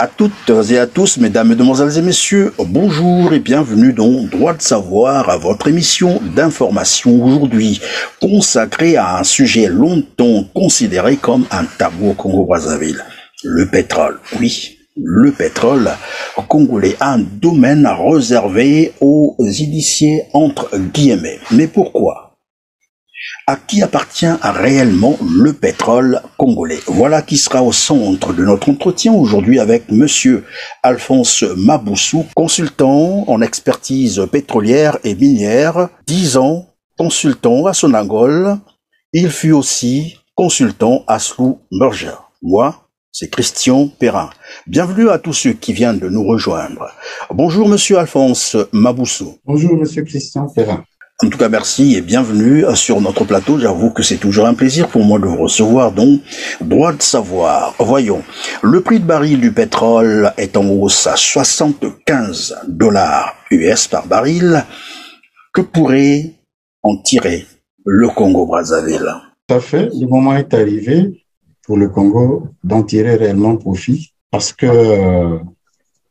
À toutes et à tous, mesdames, mesdemoiselles et messieurs, bonjour et bienvenue dans Droit de savoir, à votre émission d'information aujourd'hui consacrée à un sujet longtemps considéré comme un tabou au Congo-Brazzaville, le pétrole. Oui, le pétrole congolais, un domaine réservé aux initiés entre guillemets. Mais pourquoi ? À qui appartient réellement le pétrole congolais? Voilà qui sera au centre de notre entretien aujourd'hui avec Monsieur Alphonse Maboussou, consultant en expertise pétrolière et minière, 10 ans consultant à Sonangol. Il fut aussi consultant à Slou Merger. Moi, c'est Christian Perrin. Bienvenue à tous ceux qui viennent de nous rejoindre. Bonjour Monsieur Alphonse Maboussou. Bonjour Monsieur Christian Perrin. En tout cas, merci et bienvenue sur notre plateau. J'avoue que c'est toujours un plaisir pour moi de vous recevoir. Donc, droit de savoir. Voyons, le prix de baril du pétrole est en hausse à $75 US par baril. Que pourrait en tirer le Congo-Brazzaville? Tout à fait. Le moment est arrivé pour le Congo d'en tirer réellement profit parce que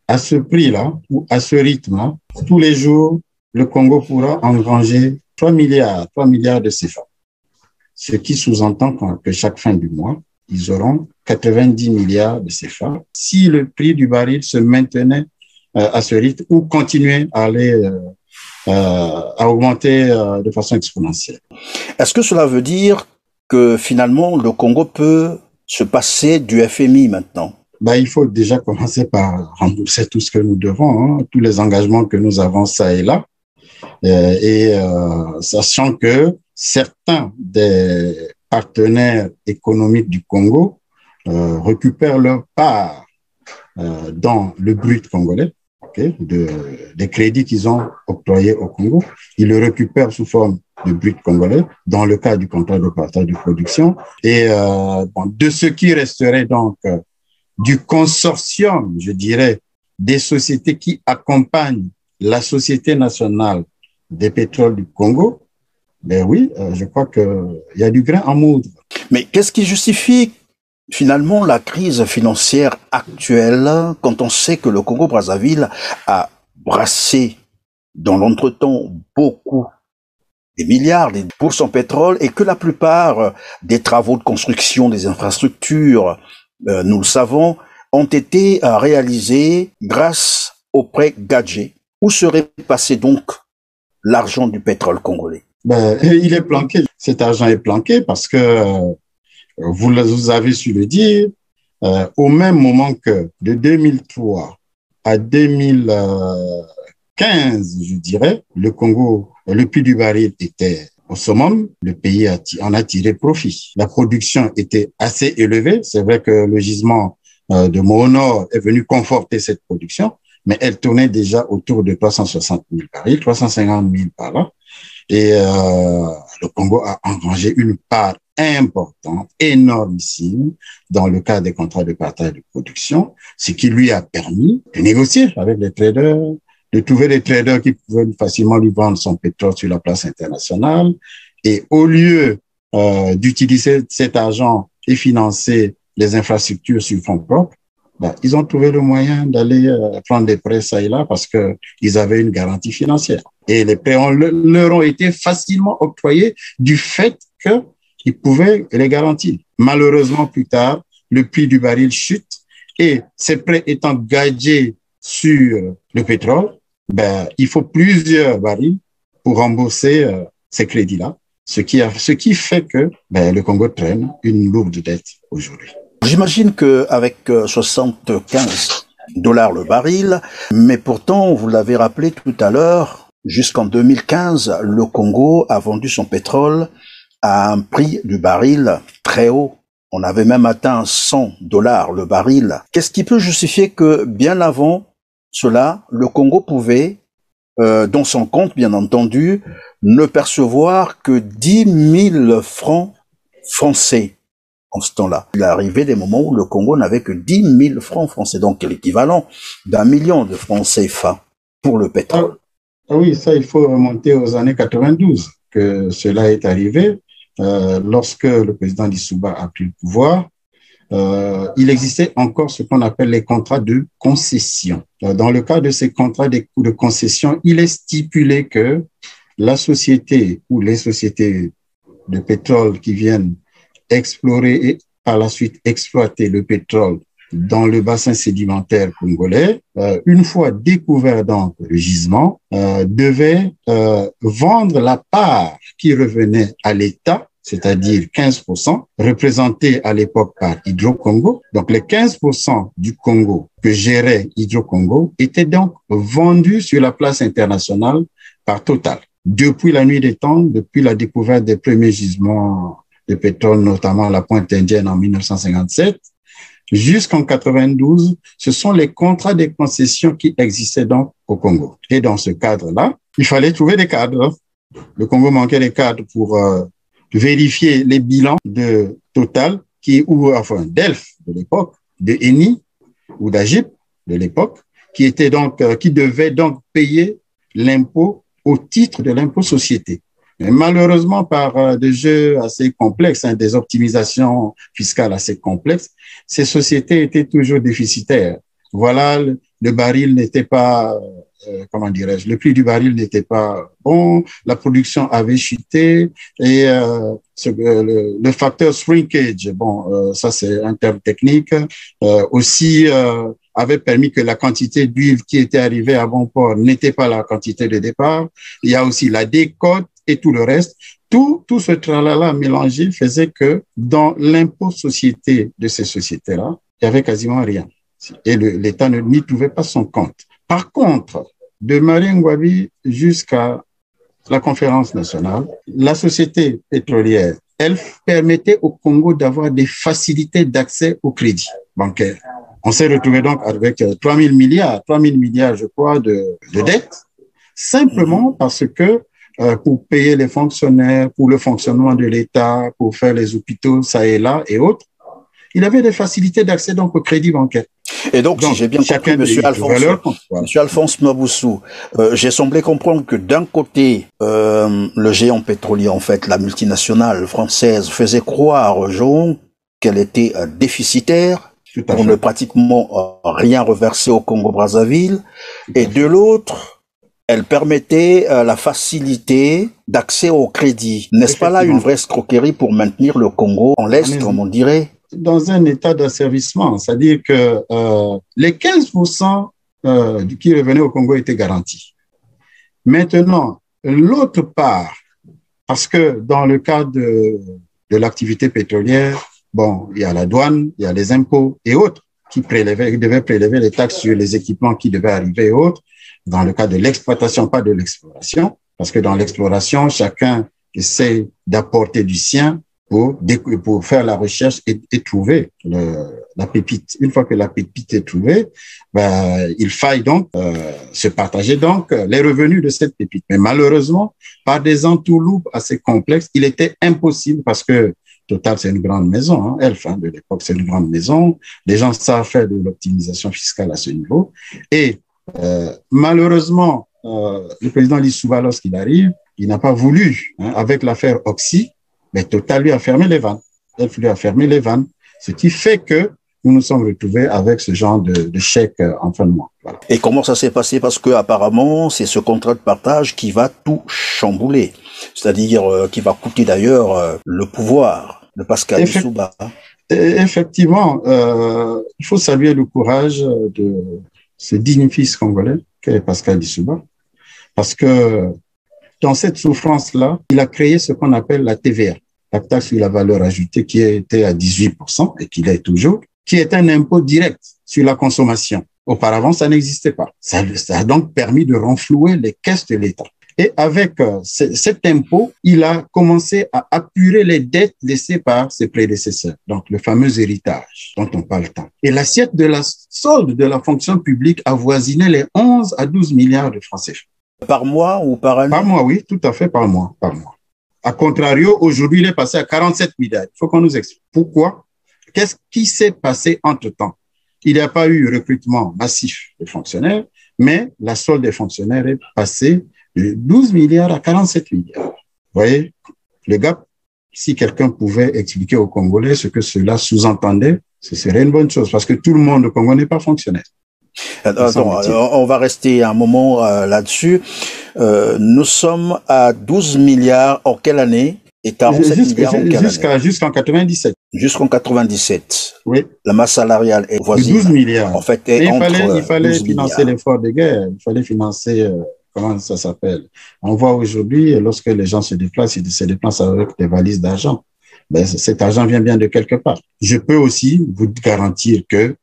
à ce prix-là ou à ce rythme-là, tous les jours, le Congo pourra engranger 3 milliards de CFA. Ce qui sous-entend que chaque fin du mois, ils auront 90 milliards de CFA si le prix du baril se maintenait à ce rythme ou continuait à aller à augmenter de façon exponentielle. Est-ce que cela veut dire que finalement le Congo peut se passer du FMI maintenant? Il faut déjà commencer par rembourser tout ce que nous devons, tous les engagements que nous avons ça et là. Sachant que certains des partenaires économiques du Congo récupèrent leur part dans le brut congolais, des crédits qu'ils ont octroyés au Congo. Ils le récupèrent sous forme de brut congolais dans le cadre du contrat de partage de production. Et de ce qui resterait donc du consortium, je dirais, des sociétés qui accompagnent la Société nationale des pétroles du Congo, je crois qu'il y a du grain à moudre. Mais qu'est-ce qui justifie finalement la crise financière actuelle quand on sait que le Congo-Brazzaville a brassé dans l'entretemps beaucoup des milliards pour son pétrole et que la plupart des travaux de construction des infrastructures, nous le savons, ont été réalisés grâce au prêt Gadget? Où serait passé donc l'argent du pétrole congolais? Il est planqué. Cet argent est planqué parce que, vous avez su le dire, au même moment que de 2003 à 2015, je dirais, le Congo, le prix du baril était au summum, le pays en a tiré profit. La production était assez élevée. C'est vrai que le gisement de Monor est venu conforter cette production, mais elle tournait déjà autour de 360 000 barils, 350 000 par là. Et le Congo a engrangé une part importante, énormissime, dans le cadre des contrats de partage de production, ce qui lui a permis de négocier avec les traders, de trouver des traders qui pouvaient facilement lui vendre son pétrole sur la place internationale. Et au lieu d'utiliser cet argent et financer les infrastructures sur fonds propres, ils ont trouvé le moyen d'aller prendre des prêts ça et là parce que ils avaient une garantie financière. Et les prêts leur ont été facilement octroyés du fait qu'ils pouvaient les garantir. Malheureusement, plus tard, le prix du baril chute et ces prêts étant gagés sur le pétrole, il faut plusieurs barils pour rembourser ces crédits-là, ce qui fait que le Congo traîne une lourde dette aujourd'hui. J'imagine qu'avec $75 le baril, mais pourtant, vous l'avez rappelé tout à l'heure, jusqu'en 2015, le Congo a vendu son pétrole à un prix du baril très haut. On avait même atteint $100 le baril. Qu'est-ce qui peut justifier que bien avant cela, le Congo pouvait, dans son compte bien entendu, ne percevoir que 10 000 francs français? En ce temps-là, il est arrivé des moments où le Congo n'avait que 10 000 francs français, donc l'équivalent d'1 million de francs CFA pour le pétrole. Oui, ça, il faut remonter aux années 92 que cela est arrivé. Lorsque le président Lissouba a pris le pouvoir, il existait encore ce qu'on appelle les contrats de concession. Dans le cas de ces contrats de concession, il est stipulé que la société ou les sociétés de pétrole qui viennent explorer et par la suite exploiter le pétrole dans le bassin sédimentaire congolais, une fois découvert donc le gisement, devait vendre la part qui revenait à l'État, c'est-à-dire 15%, représenté à l'époque par Hydro-Congo. Donc les 15% du Congo que gérait Hydro-Congo étaient donc vendus sur la place internationale par Total. Depuis la nuit des temps, depuis la découverte des premiers gisements de pétrole, notamment à la Pointe indienne en 1957, jusqu'en 92, ce sont les contrats de concession qui existaient donc au Congo. Et dans ce cadre-là, il fallait trouver des cadres. Le Congo manquait des cadres pour vérifier les bilans de Total, enfin d'Elf de l'époque, de Eni ou d'Agip de l'époque, qui devait donc payer l'impôt au titre de l'impôt société. Mais malheureusement, par des jeux assez complexes, des optimisations fiscales assez complexes, ces sociétés étaient toujours déficitaires. Voilà, le baril n'était pas, le prix du baril n'était pas bon, la production avait chuté et le facteur shrinkage, ça c'est un terme technique, aussi avait permis que la quantité d'huile qui était arrivée à bon port n'était pas la quantité de départ. Il y a aussi la décote et tout le reste. Tout ce tralala mélangé faisait que dans l'impôt société de ces sociétés-là, il y avait quasiment rien. Et l'État n'y trouvait pas son compte. Par contre, de Marie-Ngouabi jusqu'à la conférence nationale, la société pétrolière, elle permettait au Congo d'avoir des facilités d'accès au crédit bancaire. On s'est retrouvé donc avec 3 000 milliards, je crois, de dettes, simplement parce que pour payer les fonctionnaires, pour le fonctionnement de l'État, pour faire les hôpitaux, ça et là et autres, il avait des facilités d'accès donc au crédit bancaire. Et donc si j'ai bien compris, Monsieur Alphonse Maboussou, j'ai semblé comprendre que d'un côté, le géant pétrolier, en fait, la multinationale française, faisait croire aux gens qu'elle était déficitaire pour ne pratiquement rien reverser au Congo-Brazzaville, et de l'autre, elle permettait la facilité d'accès au crédit. N'est-ce pas là une vraie escroquerie pour maintenir le Congo en l'Est, comme on dirait? Dans un état d'asservissement, c'est-à-dire que les 15% qui revenaient au Congo étaient garantis. Maintenant, l'autre part, parce que dans le cas de l'activité pétrolière, il y a la douane, il y a les impôts et autres qui devaient prélever les taxes sur les équipements qui devaient arriver et autres. Dans le cas de l'exploitation, pas de l'exploration, parce que dans l'exploration, chacun essaie d'apporter du sien pour faire la recherche et trouver la pépite. Une fois que la pépite est trouvée, il faille donc se partager donc les revenus de cette pépite. Mais malheureusement, par des entourloupes assez complexes, il était impossible parce que Total, c'est une grande maison, Elf de l'époque, c'est une grande maison. Les gens savent faire de l'optimisation fiscale à ce niveau. Et malheureusement, le président Lissouba, lorsqu'il arrive, il n'a pas voulu, avec l'affaire Oxy, mais Total lui a fermé les vannes. Elf lui a fermé les vannes, ce qui fait que nous nous sommes retrouvés avec ce genre de chèque en fin de mois. Voilà. Et comment ça s'est passé? Parce que apparemment, c'est ce contrat de partage qui va tout chambouler, c'est-à-dire qui va coûter d'ailleurs le pouvoir de Pascal Lissouba. Effectivement, il faut saluer le courage de ce digne fils congolais qu'est Pascal Lissouba, parce que dans cette souffrance-là, il a créé ce qu'on appelle la TVA, la taxe sur la valeur ajoutée, qui était à 18% et qui l'est toujours, qui est un impôt direct sur la consommation. Auparavant, ça n'existait pas. Ça a donc permis de renflouer les caisses de l'État. Et avec cet impôt, il a commencé à apurer les dettes laissées par ses prédécesseurs, donc le fameux héritage dont on parle tant. Et l'assiette de la solde de la fonction publique avoisinait les 11 à 12 milliards de francs CFA. Par mois ou par année? Par mois, oui, tout à fait, par mois. A contrario, aujourd'hui, il est passé à 47 milliards. Il faut qu'on nous explique pourquoi. Qu'est-ce qui s'est passé entre-temps? Il n'y a pas eu recrutement massif de fonctionnaires, mais la solde des fonctionnaires est passée de 12 milliards à 47 milliards. Vous voyez, le gap, si quelqu'un pouvait expliquer aux Congolais ce que cela sous-entendait, Ce serait une bonne chose parce que tout le monde au Congo n'est pas fonctionnaire. Attends, on va rester un moment là-dessus. Nous sommes à 12 milliards en quelle année et 47 milliards en quelle année? Jusqu'en 97. Jusqu'en 97. Oui. La masse salariale est voisine. De 12 milliards. En fait, il fallait financer l'effort de guerre. Il fallait financer, comment ça s'appelle? On voit aujourd'hui, lorsque les gens se déplacent, ils se déplacent avec des valises d'argent. Ben, cet argent vient bien de quelque part. Je peux aussi vous garantir que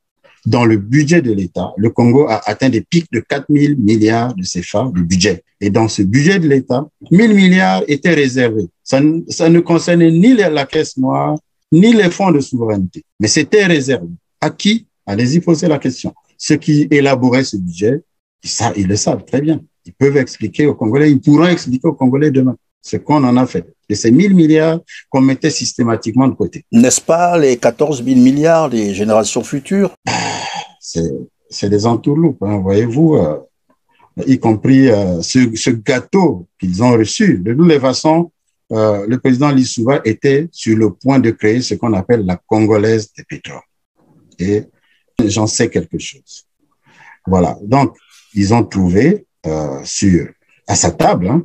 dans le budget de l'État, le Congo a atteint des pics de 4 000 milliards de CFA de budget. Et dans ce budget de l'État, 1 000 milliards étaient réservés. Ça ne concernait ni la caisse noire, ni les fonds de souveraineté. Mais c'était réservé. À qui? Allez-y poser la question. Ceux qui élaboraient ce budget, ils le savent très bien. Ils peuvent expliquer aux Congolais, ils pourront expliquer aux Congolais demain ce qu'on en a fait. De ces 1 000 milliards qu'on mettait systématiquement de côté. N'est-ce pas les 14 000 milliards des générations futures? C'est des entourloupes, hein, voyez-vous, y compris ce gâteau qu'ils ont reçu. De toutes les façons, le président Lissouba était sur le point de créer ce qu'on appelle la Congolaise des pétroles. Et j'en sais quelque chose. Voilà. Donc, ils ont trouvé à sa table, hein,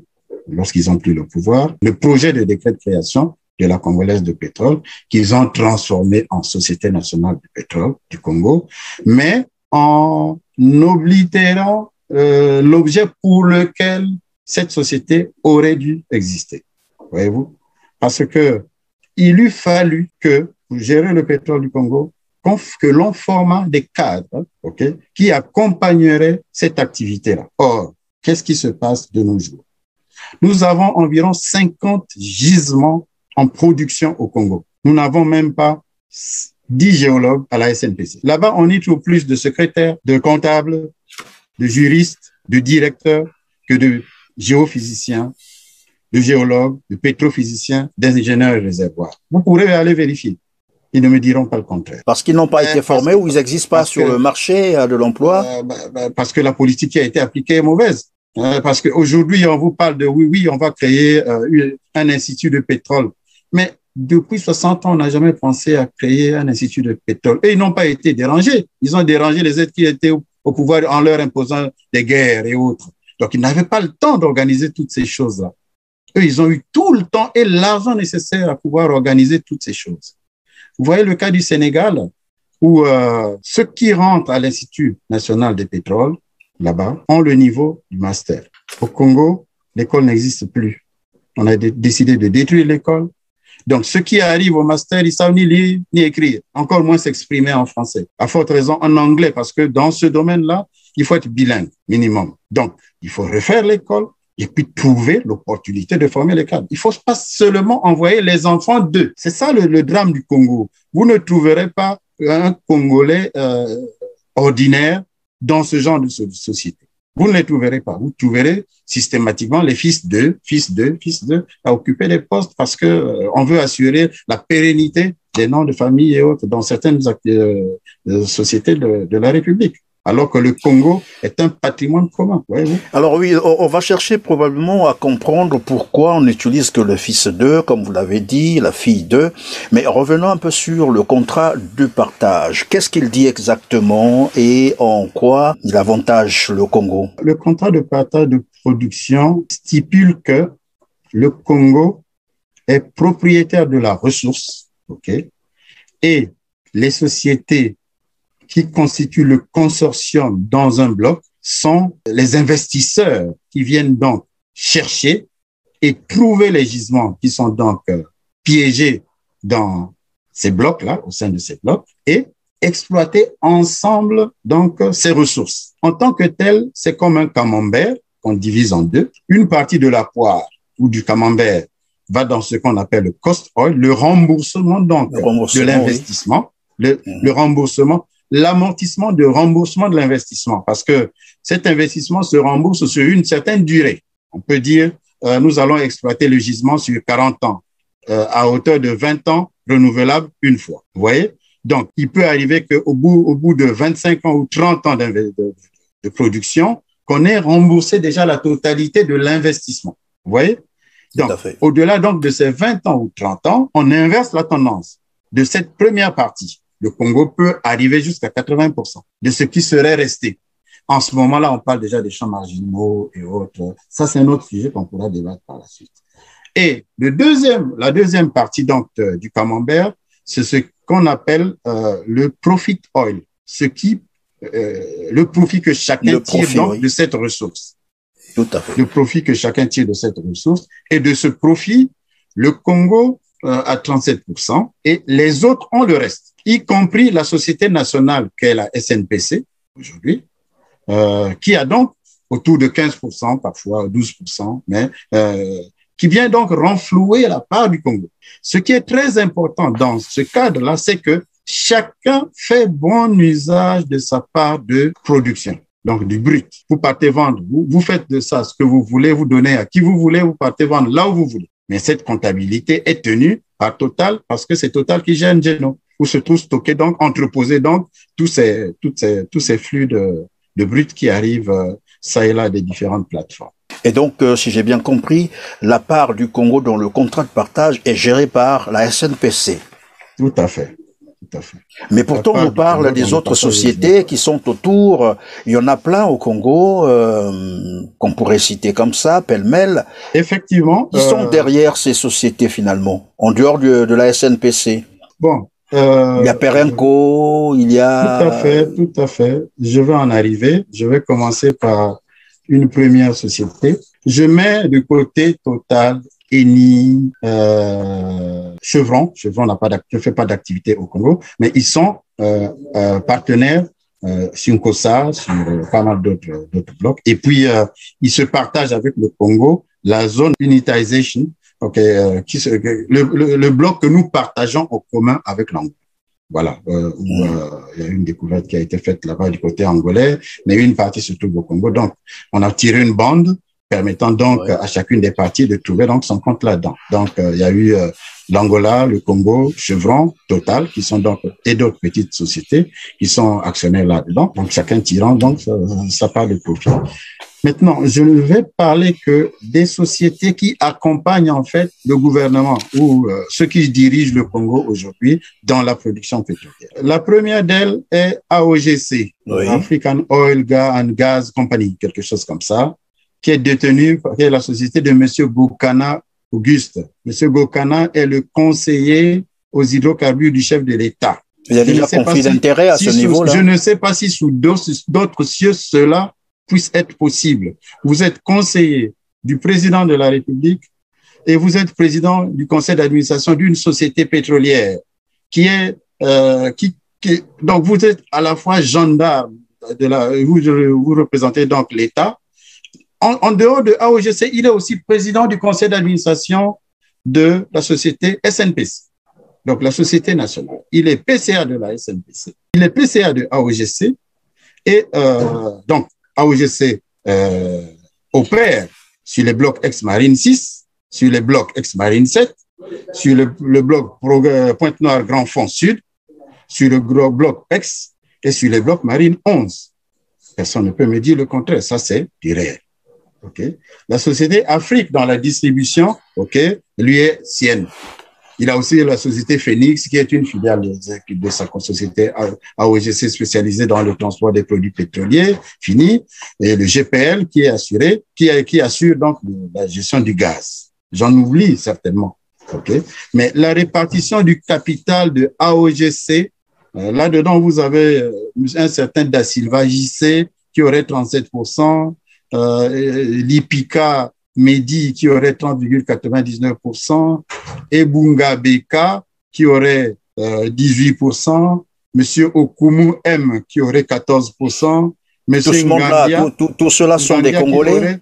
lorsqu'ils ont pris le pouvoir, le projet de décret de création de la Congolaise de pétrole, qu'ils ont transformé en Société nationale de pétrole du Congo, mais en oblitérant l'objet pour lequel cette société aurait dû exister. Voyez-vous? Parce que il eût fallu que, pour gérer le pétrole du Congo, que l'on forme des cadres, okay, qui accompagneraient cette activité-là. Or, qu'est-ce qui se passe de nos jours? Nous avons environ 50 gisements en production au Congo. Nous n'avons même pas 10 géologues à la SNPC. Là-bas, on y trouve plus de secrétaires, de comptables, de juristes, de directeurs que de géophysiciens, de géologues, de pétrophysiciens, d'ingénieurs réservoirs. Vous pourrez aller vérifier. Ils ne me diront pas le contraire. Parce qu'ils n'ont pas été formés ou ils n'existent pas sur le marché de l'emploi? Parce que la politique qui a été appliquée est mauvaise. Parce qu'aujourd'hui, on vous parle de oui, on va créer un institut de pétrole. Mais depuis 60 ans, on n'a jamais pensé à créer un institut de pétrole. Et ils n'ont pas été dérangés. Ils ont dérangé les êtres qui étaient au pouvoir en leur imposant des guerres et autres. Donc, ils n'avaient pas le temps d'organiser toutes ces choses-là. Eux, ils ont eu tout le temps et l'argent nécessaire à pouvoir organiser toutes ces choses. Vous voyez le cas du Sénégal, où ceux qui rentrent à l'Institut national des pétroles, là-bas, ont le niveau du master. Au Congo, l'école n'existe plus. On a décidé de détruire l'école. Donc, ceux qui arrivent au master, ils savent ni lire, ni écrire, encore moins s'exprimer en français. À forte raison en anglais, parce que dans ce domaine-là, il faut être bilingue, minimum. Donc, il faut refaire l'école et puis trouver l'opportunité de former les cadres. Il ne faut pas seulement envoyer les enfants d'eux. C'est ça le drame du Congo. Vous ne trouverez pas un Congolais ordinaire dans ce genre de société. Vous ne les trouverez pas. Vous trouverez systématiquement les fils d'eux à occuper des postes parce que on veut assurer la pérennité des noms de famille et autres dans certaines sociétés de la République. Alors que le Congo est un patrimoine commun. Voyez-vous? Alors oui, on va chercher probablement à comprendre pourquoi on n'utilise que le fils d'eux, comme vous l'avez dit, la fille d'eux. Mais revenons un peu sur le contrat de partage. Qu'est-ce qu'il dit exactement et en quoi il avantage le Congo? Le contrat de partage de production stipule que le Congo est propriétaire de la ressource, ok, et les sociétés qui constituent le consortium dans un bloc sont les investisseurs qui viennent donc chercher et trouver les gisements qui sont donc piégés dans ces blocs-là, au sein de ces blocs, et exploiter ensemble donc ces ressources. En tant que tel, c'est comme un camembert qu'on divise en deux. Une partie de la poire ou du camembert va dans ce qu'on appelle le cost oil, le remboursement donc de l'investissement, oui. le remboursement, l'amortissement de remboursement de l'investissement, parce que cet investissement se rembourse sur une certaine durée. On peut dire, nous allons exploiter le gisement sur 40 ans, à hauteur de 20 ans, renouvelable une fois. Vous voyez? Donc, il peut arriver qu'au bout de 25 ans ou 30 ans de production, qu'on ait remboursé déjà la totalité de l'investissement. Vous voyez? Donc, au-delà donc de ces 20 ans ou 30 ans, on inverse la tendance de cette première partie. le Congo peut arriver jusqu'à 80% de ce qui serait resté. En ce moment-là, on parle déjà des champs marginaux et autres. Ça, c'est un autre sujet qu'on pourra débattre par la suite. Et la deuxième partie donc du camembert, c'est ce qu'on appelle le profit oil, le profit que chacun tire donc de cette ressource. Tout à fait. Le profit que chacun tire de cette ressource. Et de ce profit, le Congo a 37% et les autres ont le reste, y compris la société nationale qu'est la SNPC aujourd'hui, qui a donc autour de 15%, parfois 12%, mais qui vient donc renflouer la part du Congo. Ce qui est très important dans ce cadre-là, c'est que chacun fait bon usage de sa part de production, donc du brut. Vous partez vendre, vous faites de ça ce que vous voulez, vous donnez à qui vous voulez, vous partez vendre là où vous voulez. Mais cette comptabilité est tenue par Total parce que c'est Total qui gère Ngeno, où se trouve stocké, donc entreposé donc tous ces flux de brut qui arrivent ça et là des différentes plateformes. Et donc, si j'ai bien compris, la part du Congo dans le contrat de partage est gérée par la SNPC. Tout à fait. Tout à fait. Mais pourtant, on nous parle des autres sociétés qui sont autour. Il y en a plein au Congo, qu'on pourrait citer comme ça, pêle-mêle. Effectivement. Qui sont derrière ces sociétés finalement, en dehors de la SNPC? Bon. Il y a Perenco, il y a... Tout à fait. Je vais en arriver. Je vais commencer par une première société. Je mets de côté Total, Eni, Chevron. Chevron ne fait pas d'activité au Congo, mais ils sont partenaires sur Nkosa, sur pas mal d'autres blocs. Et puis, ils se partagent avec le Congo la zone unitization, le bloc que nous partageons au commun avec l'Angola. Voilà, il y a une découverte qui a été faite là-bas du côté angolais, mais une partie se trouve au Congo. Donc, on a tiré une bande permettant donc à chacune des parties de trouver donc son compte là-dedans. Donc, il y a eu l'Angola, le Congo, Chevron, Total, qui sont donc et d'autres petites sociétés qui sont actionnaires là-dedans. Donc, chacun tirant donc sa part de profit. Maintenant, je ne vais parler que des sociétés qui accompagnent en fait le gouvernement ou ceux qui dirigent le Congo aujourd'hui dans la production pétrolière. La première d'elles est AOGC, African Oil and Gas Company, quelque chose comme ça, qui est détenue par la société de Monsieur Gokana Auguste. Monsieur Gokana est le conseiller aux hydrocarbures du chef de l'État. Il y a déjà conflit d'intérêt à ce niveau-là. Je ne sais pas si sous d'autres cieux cela puisse être possible. Vous êtes conseiller du président de la République et vous êtes président du conseil d'administration d'une société pétrolière donc vous êtes à la fois gendarme vous représentez donc l'État. En dehors de AOGC, il est aussi président du conseil d'administration de la société SNPC, donc la société nationale. Il est PCA de la SNPC, il est PCA de AOGC et donc AOGC opère sur les blocs ex-Marine 6, sur les blocs ex-Marine 7, sur le bloc Pointe-Noire Grand Fond Sud, sur le bloc ex et sur les blocs Marine 11. Personne ne peut me dire le contraire, ça c'est du réel. Okay. La société Afrique dans la distribution, lui est sienne. Il a aussi la société Phoenix, qui est une filiale de sa société AOGC spécialisée dans le transport des produits pétroliers, fini, et le GPL qui est assuré, qui assure donc la gestion du gaz. J'en oublie certainement. Mais la répartition du capital de AOGC, là-dedans, vous avez un certain Da Silva JC qui aurait 37%, Lipika Medi qui aurait 30,99%, et Bunga Beka qui aurait 18%, Monsieur Okumu M qui aurait 14%, Monsieur Ngandia, tout cela sont des Congolais.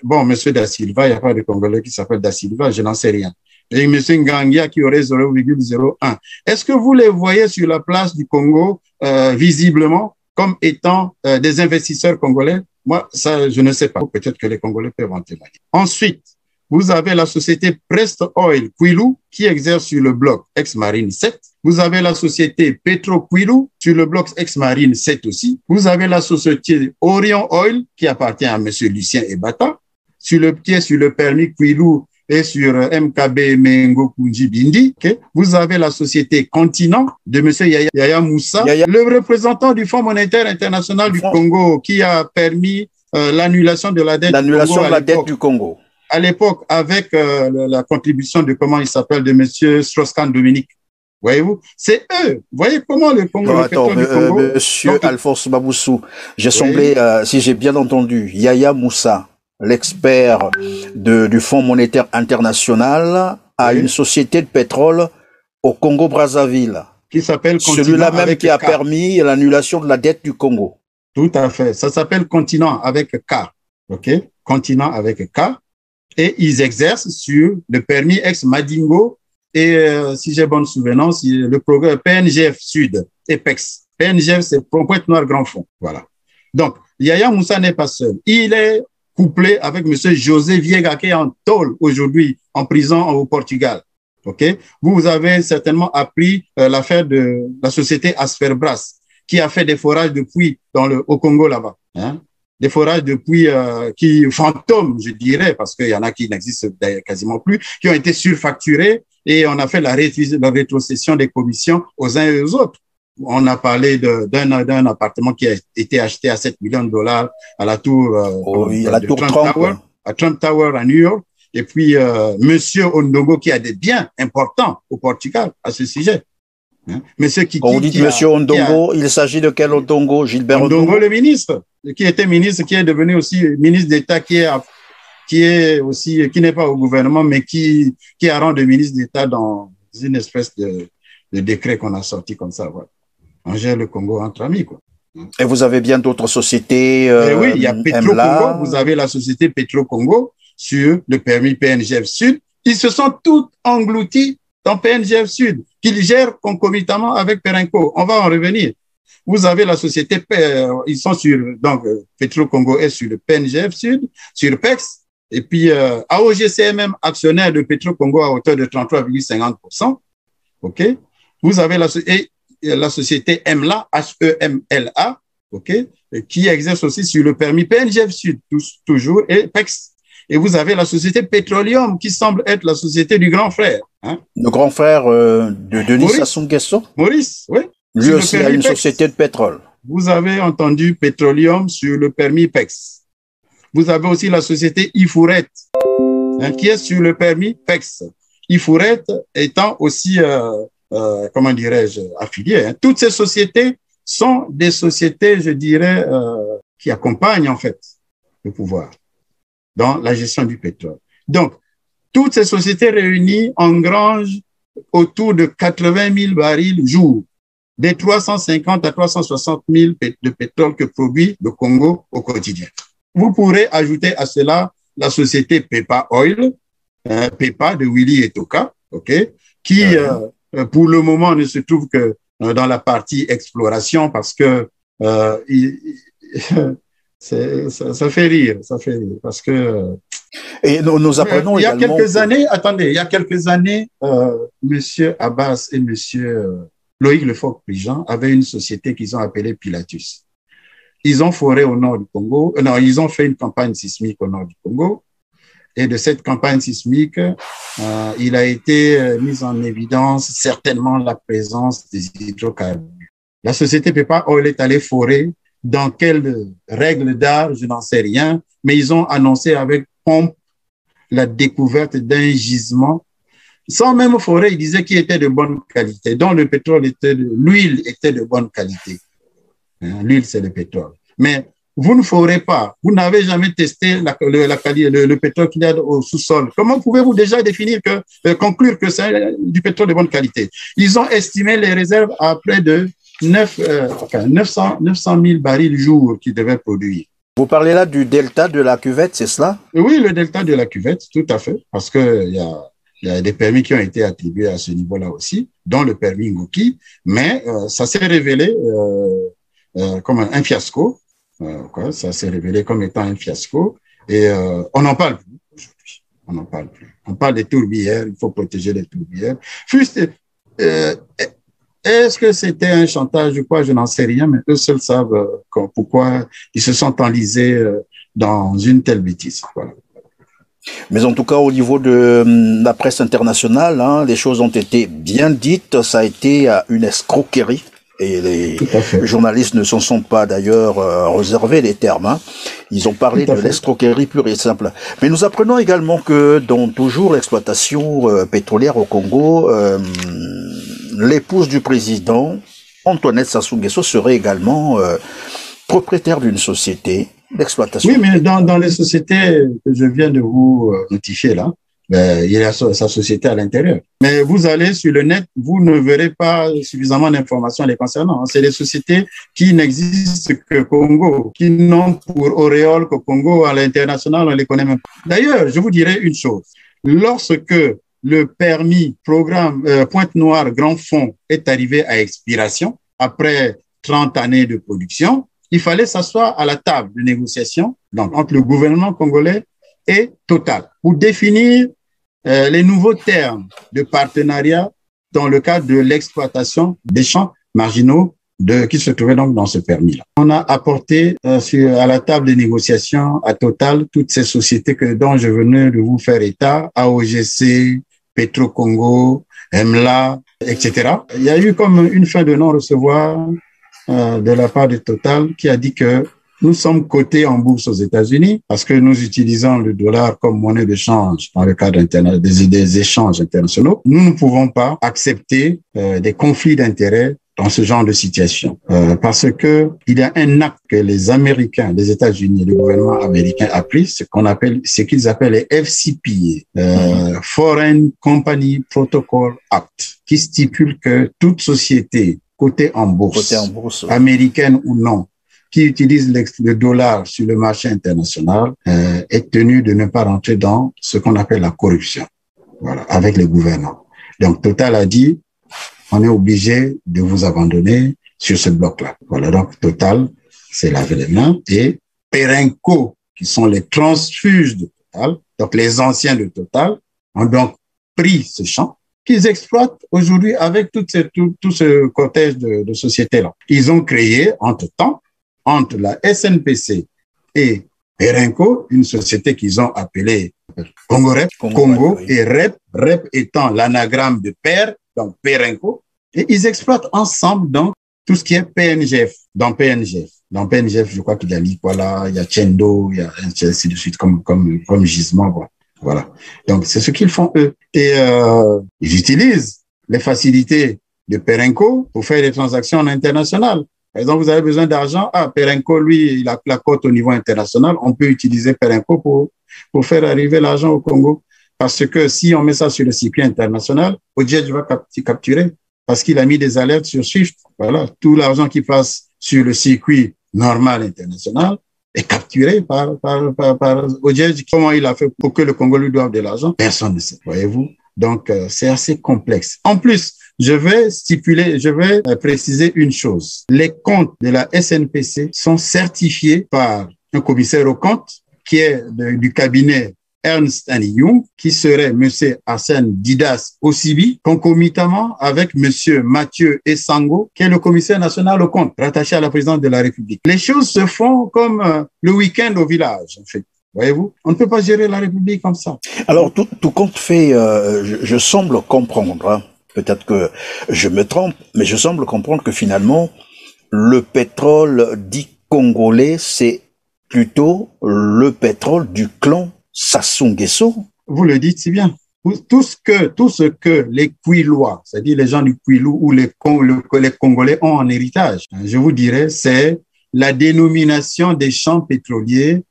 Bon, Monsieur Da Silva, il n'y a pas de Congolais qui s'appelle Da Silva, je n'en sais rien. Et Monsieur Ngangia qui aurait 0,01. Est-ce que vous les voyez sur la place du Congo visiblement comme étant des investisseurs congolais? Moi, ça, je ne sais pas. Peut-être que les Congolais peuvent en témoigner. Ensuite, vous avez la société Prest Oil Kwilu qui exerce sur le bloc ex-Marine 7. Vous avez la société Petro Kwilu sur le bloc ex-Marine 7 aussi. Vous avez la société Orion Oil qui appartient à M. Lucien Ebata qui est sur le permis Kwilu est sur MKB Mengo Kunji Bindi. Okay. Vous avez la société Continent de M. Yaya Moussa, le représentant du Fonds monétaire international du Congo, qui a permis l'annulation de la dette du Congo. À l'époque, avec la contribution de, comment il s'appelle, de M. Strauss-Kahn Dominique. Voyez-vous, c'est eux. Vous voyez comment le Congo, du Congo. Monsieur Alphonse Baboussou, j'ai semblé, si j'ai bien entendu, Yaya Moussa, l'expert du Fonds monétaire international, a une société de pétrole au Congo-Brazzaville. Qui s'appelle Continent. Celui-là même qui a permis l'annulation de la dette du Congo. Tout à fait. Ça s'appelle Continent avec K. OK? Continent avec K. Et ils exercent sur le permis ex-Madingo et, si j'ai bonne souvenance, le programme PNGF Sud, EPEX. PNGF, c'est Pointe-Noire Grand Fonds. Voilà. Donc, Yaya Moussa n'est pas seul. Il est couplé avec M. José Viega, qui est en tôle aujourd'hui, en prison au Portugal. OK? Vous avez certainement appris l'affaire de la société Asperbras, qui a fait des forages de puits au Congo là-bas. Hein? Des forages de puits qui fantômes, je dirais, parce qu'il y en a qui n'existent quasiment plus, qui ont été surfacturés, et on a fait la rétrocession des commissions aux uns et aux autres. On a parlé d'un appartement qui a été acheté à 7 millions de dollars à la tour, à la tour Trump Tower, à Trump Tower à New York. Et puis, Monsieur Ondongo, qui a des biens importants au Portugal à ce sujet. Hein? Monsieur Quand vous dites Monsieur Ondongo, il s'agit de quel Ondongo? Gilbert Ondongo, le ministre, qui était ministre, qui est devenu aussi ministre d'État, qui n'est pas au gouvernement, mais qui a rang de ministre d'État dans une espèce de décret qu'on a sorti comme ça. Voilà. On gère le Congo entre amis, quoi. Et vous avez bien d'autres sociétés. Oui, il y a Petro-Congo. Vous avez la société Petro-Congo sur le permis PNGF Sud. Ils se sont tous engloutis dans PNGF Sud, qu'ils gèrent concomitamment avec Perenco. On va en revenir. Vous avez la société, ils sont sur, donc, Petro-Congo est sur le PNGF Sud, sur PEX, et puis AOGCMM, actionnaire de Petro-Congo à hauteur de 33,50%. OK? Vous avez la société EMLA, HEMLA, OK? Qui exerce aussi sur le permis PNGF Sud, toujours, et PEX. Et vous avez la société Petroleum, qui semble être la société du grand frère. Hein? Le grand frère de Denis Sassou Nguesso? Maurice, oui. Lui aussi a une société de pétrole. Vous avez entendu Petroleum sur le permis PEX. Vous avez aussi la société Ifouret, hein, qui est sur le permis PEX. Ifouret étant aussi, comment dirais-je, affiliée. Hein. Toutes ces sociétés sont des sociétés, je dirais, qui accompagnent en fait le pouvoir dans la gestion du pétrole. Donc, toutes ces sociétés réunies engrangent autour de 80 000 barils jour, des 350 à 360 000 de pétrole que produit le Congo au quotidien. Vous pourrez ajouter à cela la société Pepa Oil, Pepa de Willy Etoka, OK, qui pour le moment ne se trouve que dans la partie exploration parce que ça fait rire parce que et nous apprenons il y a quelques années, attendez, il y a quelques années, Monsieur Abbas et Monsieur Loïc Lefort-Prigent avaient une société qu'ils ont appelée Pilatus. Ils ont foré au nord du Congo, non, ils ont fait une campagne sismique au nord du Congo. Et de cette campagne sismique, il a été mis en évidence certainement la présence des hydrocarbures. La société Pepa Oil est allée forer. Dans quelles règles d'art, je n'en sais rien, mais ils ont annoncé avec pompe la découverte d'un gisement. Sans même forer, ils disaient qu'il était de bonne qualité, dont le pétrole l'huile était de bonne qualité. L'huile, c'est le pétrole. Mais vous ne forez pas, vous n'avez jamais testé le pétrole qu'il y a au sous-sol. Comment pouvez-vous déjà conclure que c'est du pétrole de bonne qualité? Ils ont estimé les réserves à près de 900 000 barils jour qu'ils devaient produire. Vous parlez là du delta de la cuvette, c'est cela? Oui, le delta de la cuvette, tout à fait, parce que il y a des permis qui ont été attribués à ce niveau-là aussi, dont le permis Ngoki, mais ça s'est révélé comme un fiasco. Ça s'est révélé comme étant un fiasco et on n'en parle plus aujourd'hui. On n'en parle plus. On parle des tourbières, il faut protéger les tourbières. Est-ce que c'était un chantage ou quoi? Je n'en sais rien, mais eux seuls savent pourquoi ils se sont enlisés dans une telle bêtise. Voilà. Mais en tout cas, au niveau de la presse internationale, hein, les choses ont été bien dites. Ça a été une escroquerie. Et les journalistes ne s'en sont pas d'ailleurs réservés les termes. Hein. Ils ont parlé de l'escroquerie pure et simple. Mais nous apprenons également que dans toujours l'exploitation pétrolière au Congo, l'épouse du président, Antoinette Sassou Nguesso, serait également propriétaire d'une société d'exploitation. Oui, mais dans les sociétés que je viens de vous notifier là, il y a sa société à l'intérieur. Mais vous allez sur le net, vous ne verrez pas suffisamment d'informations les concernant. C'est des sociétés qui n'existent que Congo, qui n'ont pour auréole qu'au Congo, à l'international, on les connaît même pas. D'ailleurs, je vous dirais une chose. Lorsque le permis programme Pointe-Noire Grand Fond est arrivé à expiration, après 30 années de production, il fallait s'asseoir à la table de négociation, donc entre le gouvernement congolais et Total, pour définir les nouveaux termes de partenariat dans le cadre de l'exploitation des champs marginaux qui se trouvaient donc dans ce permis-là. On a apporté à la table de négociation à Total toutes ces sociétés dont je venais de vous faire état, AOGC, Petro-Congo, EMLA, etc. Il y a eu comme une fin de non-recevoir de la part de Total qui a dit que nous sommes cotés en bourse aux États-Unis parce que nous utilisons le dollar comme monnaie de change dans le cadre des échanges internationaux. Nous ne pouvons pas accepter des conflits d'intérêts dans ce genre de situation parce que il y a un acte que les Américains, les États-Unis, le gouvernement américain a pris, ce qu'ils appellent les FCPA, Foreign Company Protocol Act, qui stipule que toute société cotée en bourse, américaine ou non, qui utilise le dollar sur le marché international est tenu de ne pas rentrer dans ce qu'on appelle la corruption, voilà, avec les gouvernants. Donc Total a dit, on est obligé de vous abandonner sur ce bloc-là. Voilà, donc Total s'est lavé les mains et Perenco, qui sont les transfuges de Total, donc les anciens de Total, ont donc pris ce champ qu'ils exploitent aujourd'hui avec tout ce cortège de sociétés-là. Ils ont créé, entre-temps, entre la SNPC et Perenco, une société qu'ils ont appelée Congo-Rep, Congo oui. Et Rep étant l'anagramme de père, donc Perenco, et ils exploitent ensemble donc tout ce qui est PNGF, dans PNGF, je crois qu'il y a Likwala, il y a Tchendo, il y a ainsi de suite comme gisement, voilà. Donc c'est ce qu'ils font eux. Et ils utilisent les facilités de Perenco pour faire des transactions internationales. Par exemple, vous avez besoin d'argent. Perenco, lui, il a la cote au niveau international. On peut utiliser Perenco pour faire arriver l'argent au Congo. Parce que si on met ça sur le circuit international, Odjedj va capturer. Parce qu'il a mis des alertes sur SWIFT. Voilà. Tout l'argent qui passe sur le circuit normal international est capturé par Odjedj. Comment il a fait pour que le Congo lui doive de l'argent? Personne ne sait. Voyez-vous? Donc, c'est assez complexe. En plus, je vais préciser une chose. Les comptes de la SNPC sont certifiés par un commissaire aux comptes qui est du cabinet Ernst & Young, qui serait monsieur Hassan Didas Osibi, concomitamment avec monsieur Mathieu Essango, qui est le commissaire national aux comptes, rattaché à la présidence de la République. Les choses se font comme le week-end au village, en fait. Voyez-vous, on ne peut pas gérer la République comme ça. Alors, tout compte fait, je semble comprendre, hein, peut-être que je me trompe, mais je semble comprendre que finalement, le pétrole dit congolais, c'est plutôt le pétrole du clan Sassou Nguesso. Vous le dites si bien. Tout ce que les Kwilois, c'est-à-dire les gens du Kwilu ou les Congolais ont en héritage, je vous dirais, c'est la dénomination des champs pétroliers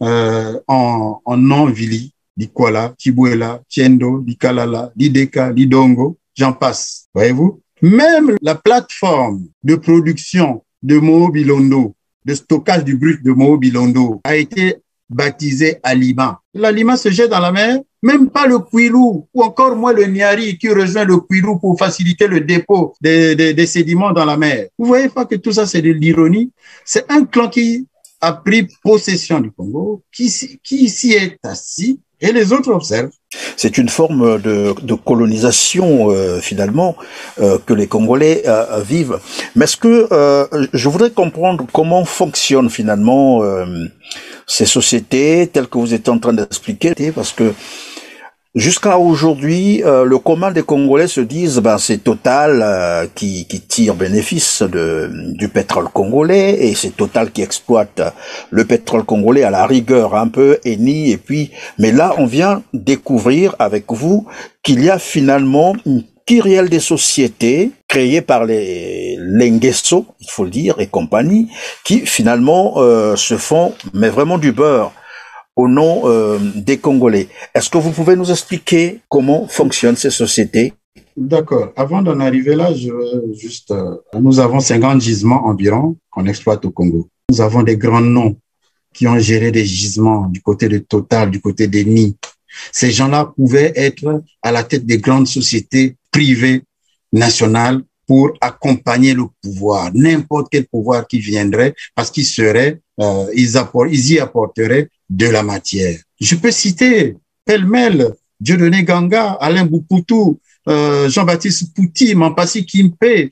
en non-Vili, Likwala, Chibuela, Tchendo, Likalala, Lideka, Lidongo, j'en passe. Voyez-vous? Même la plateforme de production de Moho Bilondo, de stockage du brut de Moho Bilondo, a été baptisée Alima. L'Alima se jette dans la mer, même pas le Kwilu, ou encore moins le Niari qui rejoint le Kwilu pour faciliter le dépôt des sédiments dans la mer. Vous voyez pas que tout ça, c'est de l'ironie? C'est un clan qui a pris possession du Congo, qui s'y est assis et les autres observent. C'est une forme de colonisation finalement que les Congolais vivent. Mais est-ce que je voudrais comprendre comment fonctionnent finalement ces sociétés telles que vous êtes en train d'expliquer, parce que jusqu'à aujourd'hui, le commun des Congolais se disent, ben c'est Total qui tire bénéfice du pétrole congolais, et c'est Total qui exploite le pétrole congolais à la rigueur un peu Eni, et puis mais là on vient découvrir avec vous qu'il y a finalement une kyrielle des sociétés créées par les Nguesso, il faut le dire, et compagnie, qui finalement se font mais vraiment du beurre au nom des Congolais. Est-ce que vous pouvez nous expliquer comment fonctionnent ces sociétés? D'accord. Avant d'en arriver là, je veux juste... nous avons 50 gisements environ qu'on exploite au Congo. Nous avons des grands noms qui ont géré des gisements du côté de Total, du côté d'Eni. Ces gens-là pouvaient être à la tête des grandes sociétés privées nationales pour accompagner le pouvoir, n'importe quel pouvoir qui viendrait, parce qu'ils seraient, ils y apporteraient de la matière. Je peux citer pêle-mêle Dieudonné Ganga, Alain Boupoutou, Jean-Baptiste Pouty, Mampassi Kimpe,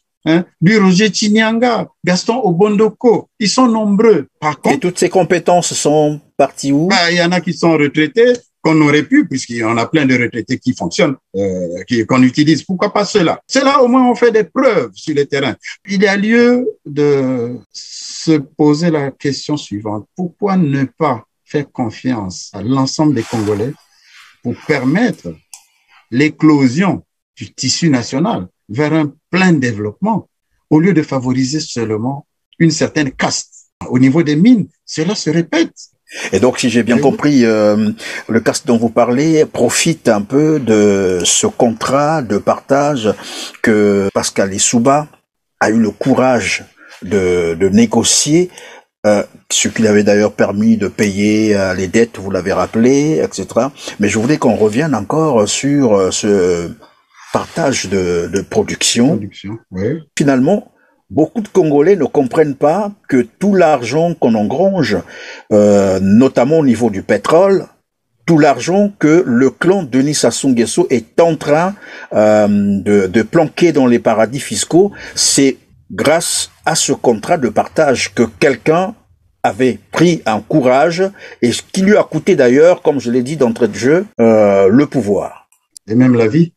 du Roger Chinyanga, Gaston Obondoko. Ils sont nombreux. Par contre, et toutes ces compétences sont parties où? Il y en a qui sont retraités, qu'on aurait pu, puisqu'il y en a plein de retraités qui fonctionnent, qu'on utilise. Pourquoi pas ceux-là? Ceux-là, au moins, ont fait des preuves sur le terrain. Il y a lieu de se poser la question suivante. Pourquoi ne pas faire confiance à l'ensemble des Congolais pour permettre l'éclosion du tissu national vers un plein développement, au lieu de favoriser seulement une certaine caste? Au niveau des mines, cela se répète. Et donc, si j'ai bien compris, le caste dont vous parlez profite un peu de ce contrat de partage que Pascal Lissouba a eu le courage de négocier, ce qui lui avait d'ailleurs permis de payer les dettes, vous l'avez rappelé, etc. Mais je voulais qu'on revienne encore sur ce partage de production. Oui. Finalement, beaucoup de Congolais ne comprennent pas que tout l'argent qu'on engrange, notamment au niveau du pétrole, tout l'argent que le clan Denis Sassou Nguesso est en train de planquer dans les paradis fiscaux, c'est grâce à ce contrat de partage que quelqu'un avait pris un courage, et ce qui lui a coûté d'ailleurs, comme je l'ai dit d'entrée de jeu, le pouvoir. Et même la vie,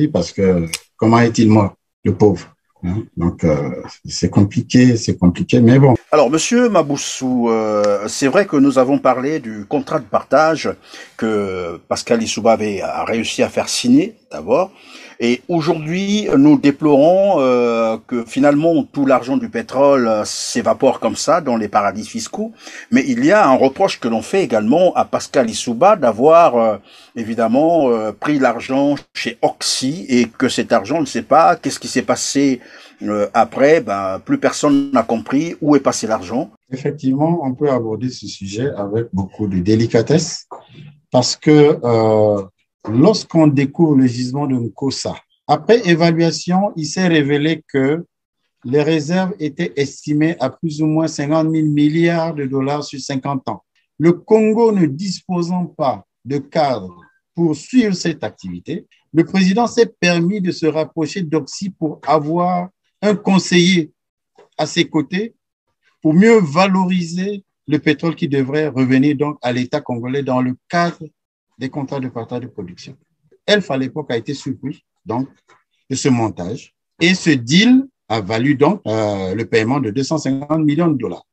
parce que comment est-il mort, le pauvre? Donc, c'est compliqué, mais bon. Alors, Monsieur Maboussou, c'est vrai que nous avons parlé du contrat de partage que Pascal Lissouba a réussi à faire signer, d'abord. Et aujourd'hui, nous déplorons que finalement tout l'argent du pétrole s'évapore comme ça dans les paradis fiscaux. Mais il y a un reproche que l'on fait également à Pascal Lissouba d'avoir évidemment pris l'argent chez Oxy, et que cet argent, on ne sait pas qu'est-ce qui s'est passé après. Plus personne n'a compris où est passé l'argent. Effectivement, on peut aborder ce sujet avec beaucoup de délicatesse, parce que lorsqu'on découvre le gisement de Nkossa, après évaluation, il s'est révélé que les réserves étaient estimées à plus ou moins 50 000 milliards de dollars sur 50 ans. Le Congo ne disposant pas de cadre pour suivre cette activité, le président s'est permis de se rapprocher d'Oxy pour avoir un conseiller à ses côtés pour mieux valoriser le pétrole qui devrait revenir donc à l'État congolais dans le cadre des contrats de partage de production. Elf, à l'époque, a été surpris donc, de ce montage, et ce deal a valu donc le paiement de 250 millions de dollars.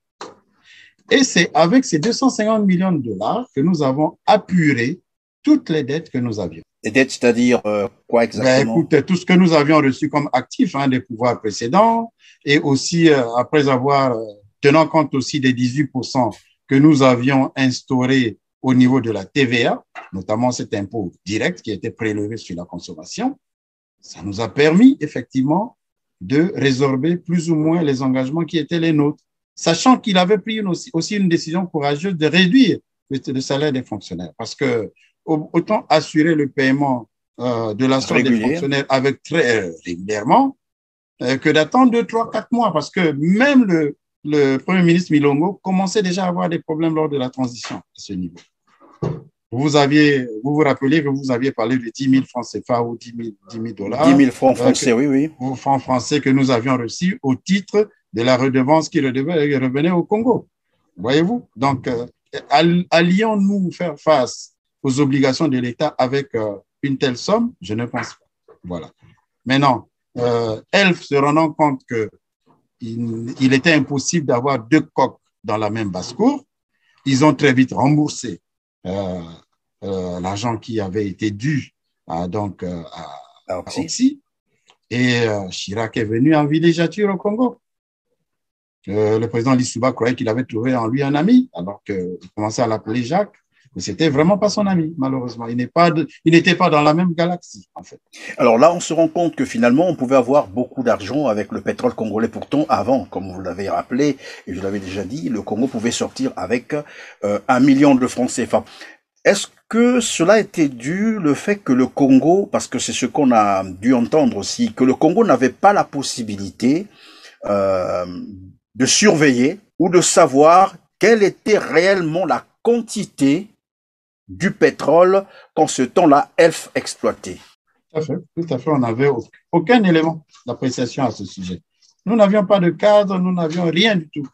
Et c'est avec ces 250 millions de dollars que nous avons apuré toutes les dettes que nous avions. Les dettes, c'est-à-dire quoi exactement? Écoute, tout ce que nous avions reçu comme actifs des pouvoirs précédents, et aussi après avoir, tenant compte aussi des 18% que nous avions instaurés au niveau de la TVA, notamment cet impôt direct qui a été prélevé sur la consommation, ça nous a permis effectivement de résorber plus ou moins les engagements qui étaient les nôtres, sachant qu'il avait pris aussi une décision courageuse de réduire le salaire des fonctionnaires, parce que autant assurer le paiement de la somme des fonctionnaires avec très régulièrement que d'attendre 2, 3, 4 mois, parce que même le Premier ministre Milongo commençait déjà à avoir des problèmes lors de la transition à ce niveau. Vous vous rappelez que vous aviez parlé de 10 000 francs CFA ou 10 000 dollars. 10 000 francs français, oui, oui. Francs français que nous avions reçus au titre de la redevance qui revenait au Congo. Voyez-vous? Donc, allions-nous faire face aux obligations de l'État avec une telle somme? Je ne pense pas. Voilà. Maintenant, Elf se rendant compte qu'il était impossible d'avoir deux coqs dans la même basse-cour, ils ont très vite remboursé l'argent qui avait été dû à Oxy. Et Chirac est venu en villégiature au Congo. Le président Lissouba croyait qu'il avait trouvé en lui un ami, alors qu'il commençait à l'appeler Jacques. Mais c'était vraiment pas son ami, malheureusement. Il n'était pas dans la même galaxie, en fait. Alors là, on se rend compte que finalement, on pouvait avoir beaucoup d'argent avec le pétrole congolais. Pourtant, avant, comme vous l'avez rappelé, et je l'avais déjà dit, le Congo pouvait sortir avec 1 million de francs CFA. Est-ce que cela était dû le fait que le Congo, parce que c'est ce qu'on a dû entendre aussi, que le Congo n'avait pas la possibilité de surveiller ou de savoir quelle était réellement la quantité du pétrole qu'en ce temps-là, Elf exploitait? Tout à fait. On n'avait aucun élément d'appréciation à ce sujet. Nous n'avions pas de cadre, nous n'avions rien du tout.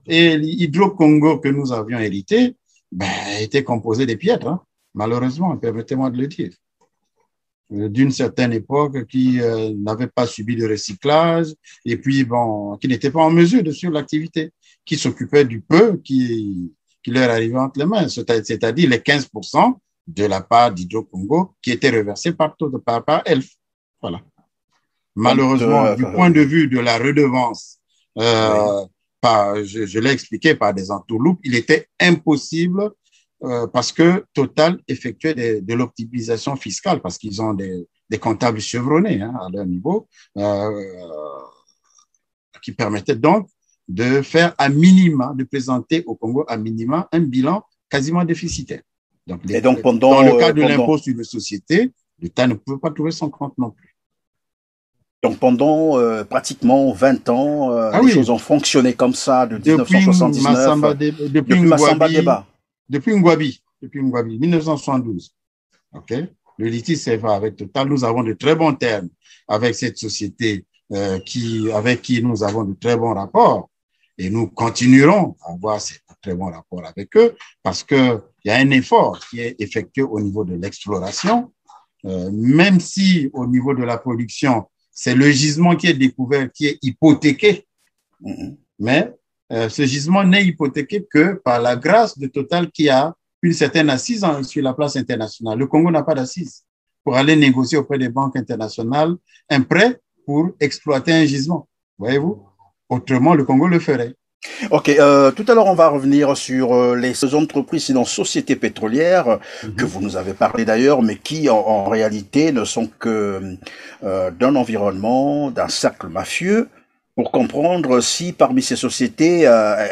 Et l'Hydro-Congo que nous avions hérité, était composé des piètres, hein, malheureusement, permettez-moi de le dire. D'une certaine époque qui n'avait pas subi de recyclage et puis, qui n'était pas en mesure de suivre l'activité, qui s'occupait du peu qui leur arrivait entre les mains, c'est-à-dire les 15% de la part d'Hydro-Congo qui était reversée par Elf. Voilà. Malheureusement, du point de vue de la redevance, je l'ai expliqué par des entourloupes, il était impossible parce que Total effectuait de l'optimisation fiscale parce qu'ils ont des comptables chevronnés à leur niveau qui permettaient donc de faire de présenter au Congo à minima un bilan quasiment déficitaire. Donc, dans le cas de l'impôt sur les sociétés, l'État ne pouvait pas trouver son compte non plus. Donc pendant pratiquement 20 ans, les choses ont fonctionné comme ça de 1979 depuis Ngouabi, 1972. Okay? Le litige CFA avec Total, nous avons de très bons termes avec cette société avec qui nous avons de très bons rapports et nous continuerons à avoir ces très bons rapports avec eux parce qu'il y a un effort qui est effectué au niveau de l'exploration, même si au niveau de la production, c'est le gisement qui est découvert, qui est hypothéqué. Mais ce gisement n'est hypothéqué que par la grâce de Total qui a une certaine assise sur la place internationale. Le Congo n'a pas d'assise pour aller négocier auprès des banques internationales un prêt pour exploiter un gisement. Voyez-vous? Autrement, le Congo le ferait. Ok, tout à l'heure, on va revenir sur les entreprises, sinon sociétés pétrolières, que vous nous avez parlé d'ailleurs, mais qui en réalité ne sont que d'un environnement, d'un cercle mafieux, pour comprendre si parmi ces sociétés,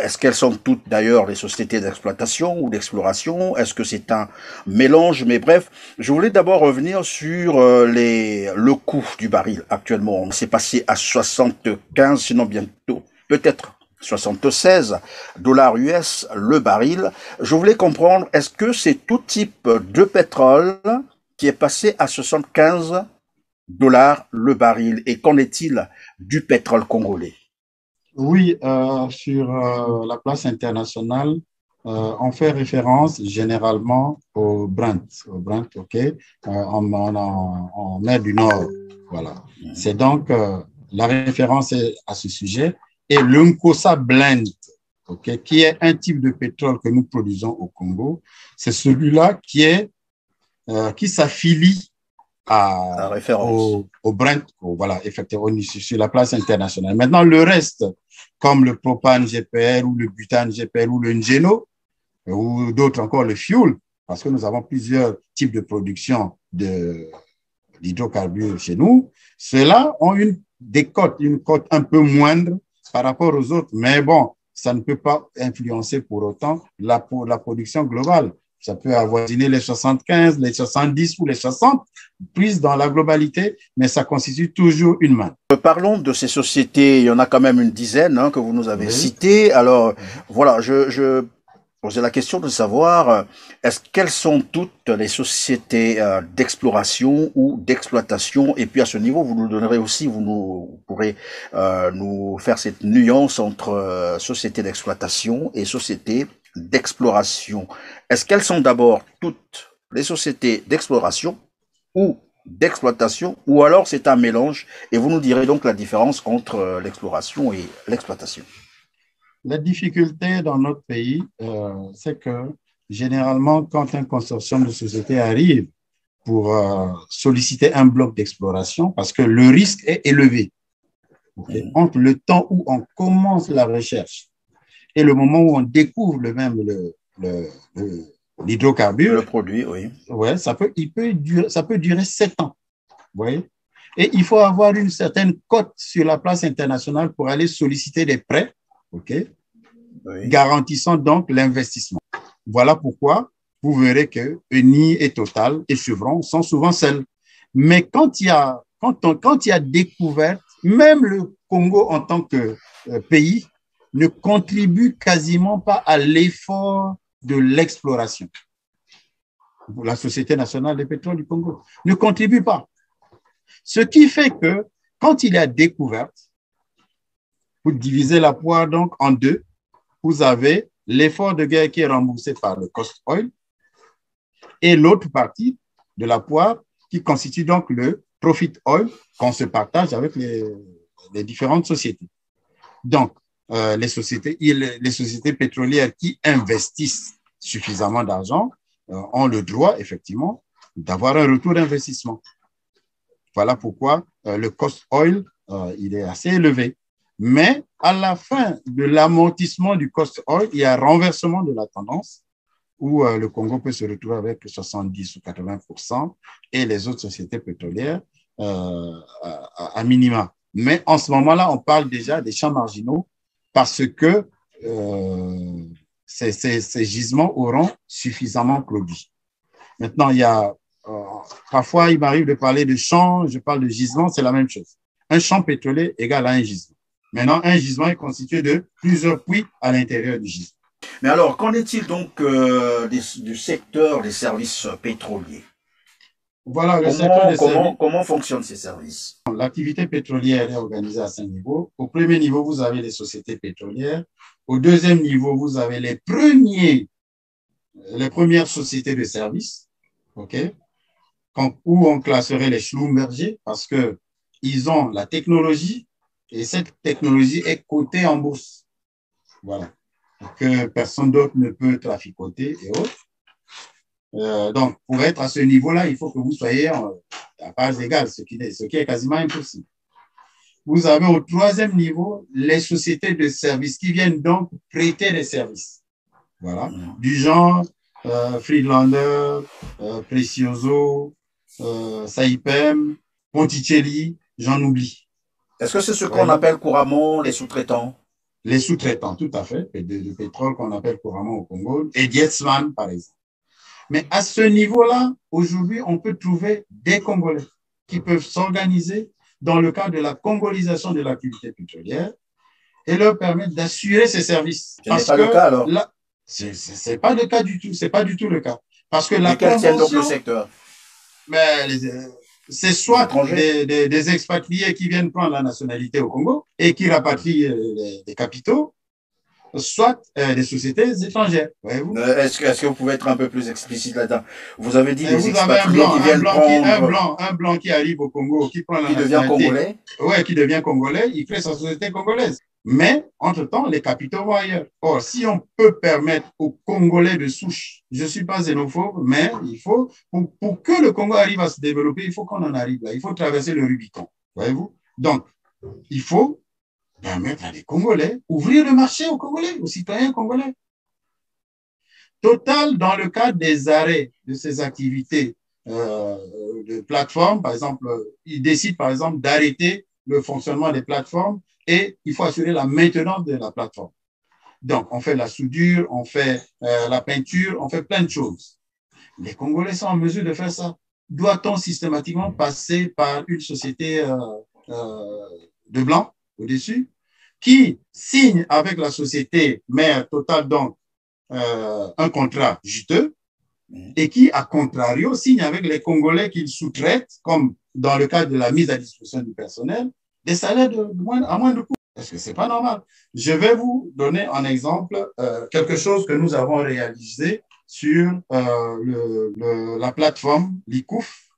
est-ce qu'elles sont toutes d'ailleurs les sociétés d'exploitation ou d'exploration, est-ce que c'est un mélange, mais bref, je voulais d'abord revenir sur le coût du baril actuellement. On s'est passé à 75, sinon bientôt, peut-être 76 dollars US le baril. Je voulais comprendre, est-ce que c'est tout type de pétrole qui est passé à 75 dollars le baril? Et qu'en est-il du pétrole congolais? Oui, sur la place internationale, on fait référence généralement au Brent, ok, en mer du Nord. Voilà. C'est donc la référence est à ce sujet. Et le Nkosa Blend, okay, qui est un type de pétrole que nous produisons au Congo, c'est celui-là qui s'affilie au Brent, voilà, effectivement, sur la place internationale. Maintenant, le reste, comme le propane GPL ou le butane GPL ou le Ngeno, ou d'autres encore, le fuel, parce que nous avons plusieurs types de production d'hydrocarbures chez nous, ceux-là ont une cote un peu moindre par rapport aux autres, mais bon, ça ne peut pas influencer pour autant la production globale. Ça peut avoisiner les 75, les 70 ou les 60, prises dans la globalité, mais ça constitue toujours une manne. Parlons de ces sociétés, il y en a quand même une dizaine hein, que vous nous avez Oui. citées. Alors, voilà, je posais la question de savoir, est-ce qu'elles sont toutes les sociétés d'exploration ou d'exploitation? Et puis à ce niveau, vous nous donnerez aussi, vous pourrez nous faire cette nuance entre société d'exploitation et société d'exploration. Est-ce qu'elles sont d'abord toutes les sociétés d'exploration ou d'exploitation, ou alors c'est un mélange, et vous nous direz donc la différence entre l'exploration et l'exploitation. La difficulté dans notre pays, c'est que généralement, quand un consortium de sociétés arrive pour solliciter un bloc d'exploration, parce que le risque est élevé, okay, entre le temps où on commence la recherche et le moment où on découvre l'hydrocarbure, le produit, oui. Ouais, ça peut durer 7 ans. Vous voyez? Et il faut avoir une certaine cote sur la place internationale pour aller solliciter des prêts, okay, oui, garantissant donc l'investissement. Voilà pourquoi vous verrez que Eni et Total et Chevron sont souvent seuls. Mais quand il y a découverte, même le Congo en tant que pays ne contribue quasiment pas à l'effort de l'exploration. La Société nationale des pétroles du Congo ne contribue pas. Ce qui fait que quand il y a découverte, vous divisez la poire donc en deux, vous avez l'effort de guerre qui est remboursé par le cost oil et l'autre partie de la poire qui constitue donc le profit oil qu'on se partage avec les différentes sociétés. Donc, les sociétés pétrolières qui investissent suffisamment d'argent ont le droit, effectivement, d'avoir un retour d'investissement. Voilà pourquoi le cost oil, il est assez élevé. Mais à la fin de l'amortissement du cost oil, il y a un renversement de la tendance où le Congo peut se retrouver avec 70 ou 80% et les autres sociétés pétrolières à minima. Mais en ce moment-là, on parle déjà des champs marginaux parce que ces gisements auront suffisamment produit. Maintenant, il y a parfois, il m'arrive de parler de champs, je parle de gisement, c'est la même chose. Un champ pétrolier égale à un gisement. Maintenant, un gisement est constitué de plusieurs puits à l'intérieur du gisement. Mais alors, qu'en est-il donc du secteur des services pétroliers? Voilà, comment fonctionnent ces services? L'activité pétrolière est organisée à 5 niveaux. Au premier niveau, vous avez les sociétés pétrolières. Au deuxième niveau, vous avez les premières sociétés de services, okay, où on classerait les Schlumberger parce qu'ils ont la technologie et cette technologie est cotée en bourse. Voilà. Que personne d'autre ne peut traficoter et autres. Donc, pour être à ce niveau-là, il faut que vous soyez à parts égales, ce qui est quasiment impossible. Vous avez au troisième niveau les sociétés de services qui viennent donc prêter des services. Voilà. Du genre Friedlander, Precioso, Saipem, Ponticelli, j'en oublie. Est-ce que c'est ce qu'on appelle couramment les sous-traitants? Les sous-traitants, tout à fait, de pétrole qu'on appelle couramment au Congo, et Dietzmann, par exemple. Mais à ce niveau-là, aujourd'hui, on peut trouver des Congolais qui peuvent s'organiser dans le cadre de la congolisation de l'activité pétrolière et leur permettre d'assurer ces services. Ce n'est pas le cas, alors? C'est pas le cas du tout, c'est pas du tout le cas. Parce que la convention… Quel donc le secteur? C'est soit des expatriés qui viennent prendre la nationalité au Congo et qui rapatrient les capitaux, soit des sociétés étrangères. Est-ce que vous pouvez être un peu plus explicite là-dedans? Vous avez dit des expatriés qui viennent prendre… Un blanc qui arrive au Congo, qui prend la nationalité. Qui devient congolais? Oui, qui devient congolais, il crée sa société congolaise. Mais, entre-temps, les capitaux vont ailleurs. Or, si on peut permettre aux Congolais de souche, je ne suis pas xénophobe, mais il faut, pour que le Congo arrive à se développer, il faut qu'on en arrive là. Il faut traverser le Rubicon. Voyez-vous? Donc, il faut permettre à des Congolais, ouvrir le marché aux Congolais, aux citoyens congolais. Total, dans le cadre des arrêts de ces activités de plateformes, par exemple, il décide par exemple d'arrêter le fonctionnement des plateformes et il faut assurer la maintenance de la plateforme. Donc, on fait la soudure, on fait la peinture, on fait plein de choses. Les Congolais sont en mesure de faire ça. Doit-on systématiquement passer par une société de blanc au-dessus qui signe avec la société mère Total, donc un contrat juteux, et qui, à contrario, signe avec les Congolais qu'ils sous-traitent, comme dans le cadre de la mise à disposition du personnel, des salaires à moindre coût. Est-ce que c'est pas normal? Je vais vous donner en exemple quelque chose que nous avons réalisé sur la plateforme Likouf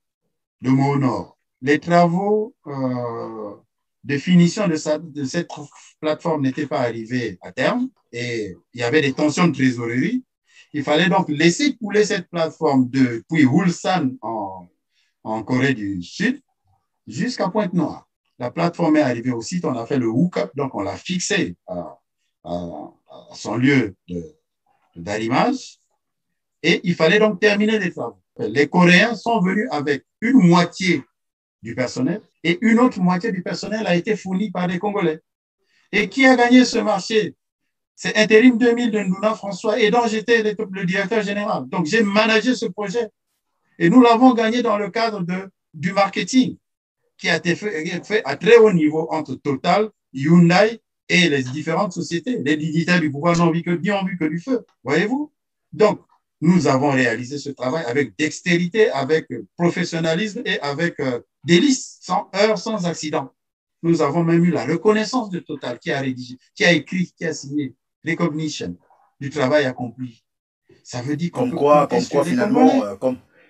de Monor. Les travaux de finition de cette plateforme n'étaient pas arrivés à terme et il y avait des tensions de trésorerie. Il fallait donc laisser couler cette plateforme depuis Ulsan en Corée du Sud jusqu'à Pointe-Noire. La plateforme est arrivée au site, on a fait le hook-up, donc on l'a fixé à son lieu d'arrimage et il fallait donc terminer les travaux. Les Coréens sont venus avec une moitié du personnel et une autre moitié du personnel a été fournie par les Congolais. Et qui a gagné ce marché? C'est Intérim 2000 de Ndouna François et dont j'étais le directeur général. Donc, j'ai managé ce projet. Et nous l'avons gagné dans le cadre du marketing qui a été fait à très haut niveau entre Total, Hyundai et les différentes sociétés. Les dignitaires du pouvoir n'ont vu que du feu. Voyez-vous? Donc, nous avons réalisé ce travail avec dextérité, avec professionnalisme et avec délice, sans heurts, sans accident. Nous avons même eu la reconnaissance de Total qui a rédigé, qui a écrit, qui a signé recognition du travail accompli. Ça veut dire qu'on peut compter sur les Congolais.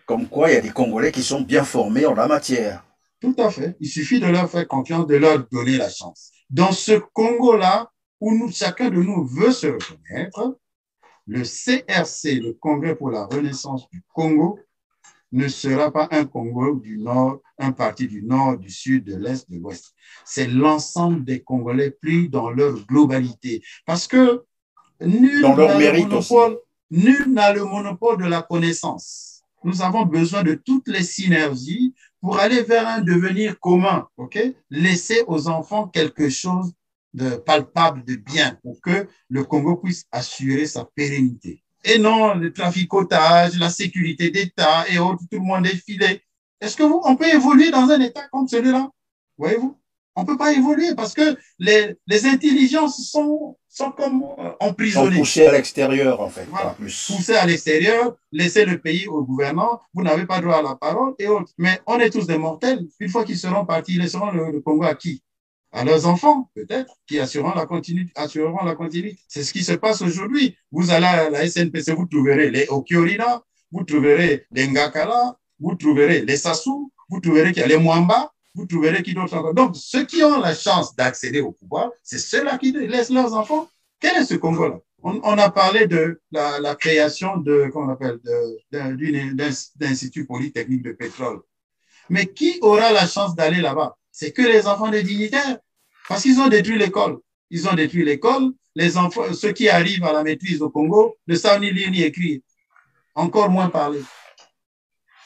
Comme quoi, il y a des Congolais qui sont bien formés en la matière. Tout à fait. Il suffit de leur faire confiance, de leur donner la chance. Dans ce Congo-là, où chacun de nous veut se reconnaître, le CRC, le Congrès pour la Renaissance du Congo, ne sera pas un Congo du Nord, un parti du Nord, du Sud, de l'Est, de l'Ouest. C'est l'ensemble des Congolais pris dans leur globalité. Parce que nul n'a le monopole de la connaissance. Nous avons besoin de toutes les synergies pour aller vers un devenir commun. Okay? Laisser aux enfants quelque chose de palpable, de bien, pour que le Congo puisse assurer sa pérennité. Et non le traficotage, la sécurité d'État et autres, tout le monde est filé. Est-ce qu'on peut évoluer dans un État comme celui-là? Voyez-vous? On ne peut pas évoluer parce que les intelligences sont comme emprisonnées. Sont poussées à l'extérieur, en fait. Voilà. En plus. Poussées à l'extérieur, laisser le pays au gouvernant, vous n'avez pas droit à la parole et autres. Mais on est tous des mortels. Une fois qu'ils seront partis, ils laisseront le Congo à qui? À leurs enfants, peut-être, qui assureront la continuité. C'est ce qui se passe aujourd'hui. Vous allez à la SNPC, vous trouverez les Okiorina, vous trouverez les Ngakala, vous trouverez les Sassou, vous trouverez qu'il y a les Mwamba, vous trouverez qui d'autre encore. Donc, ceux qui ont la chance d'accéder au pouvoir, c'est ceux-là qui laissent leurs enfants. Quel est ce Congo-là? On a parlé de la création d'Institut Polytechnique de pétrole. Mais qui aura la chance d'aller là-bas? C'est que les enfants des dignitaires. Parce qu'ils ont détruit l'école. Ils ont détruit l'école. Les enfants, ceux qui arrivent à la maîtrise au Congo ne savent ni lire ni écrire. Encore moins parler.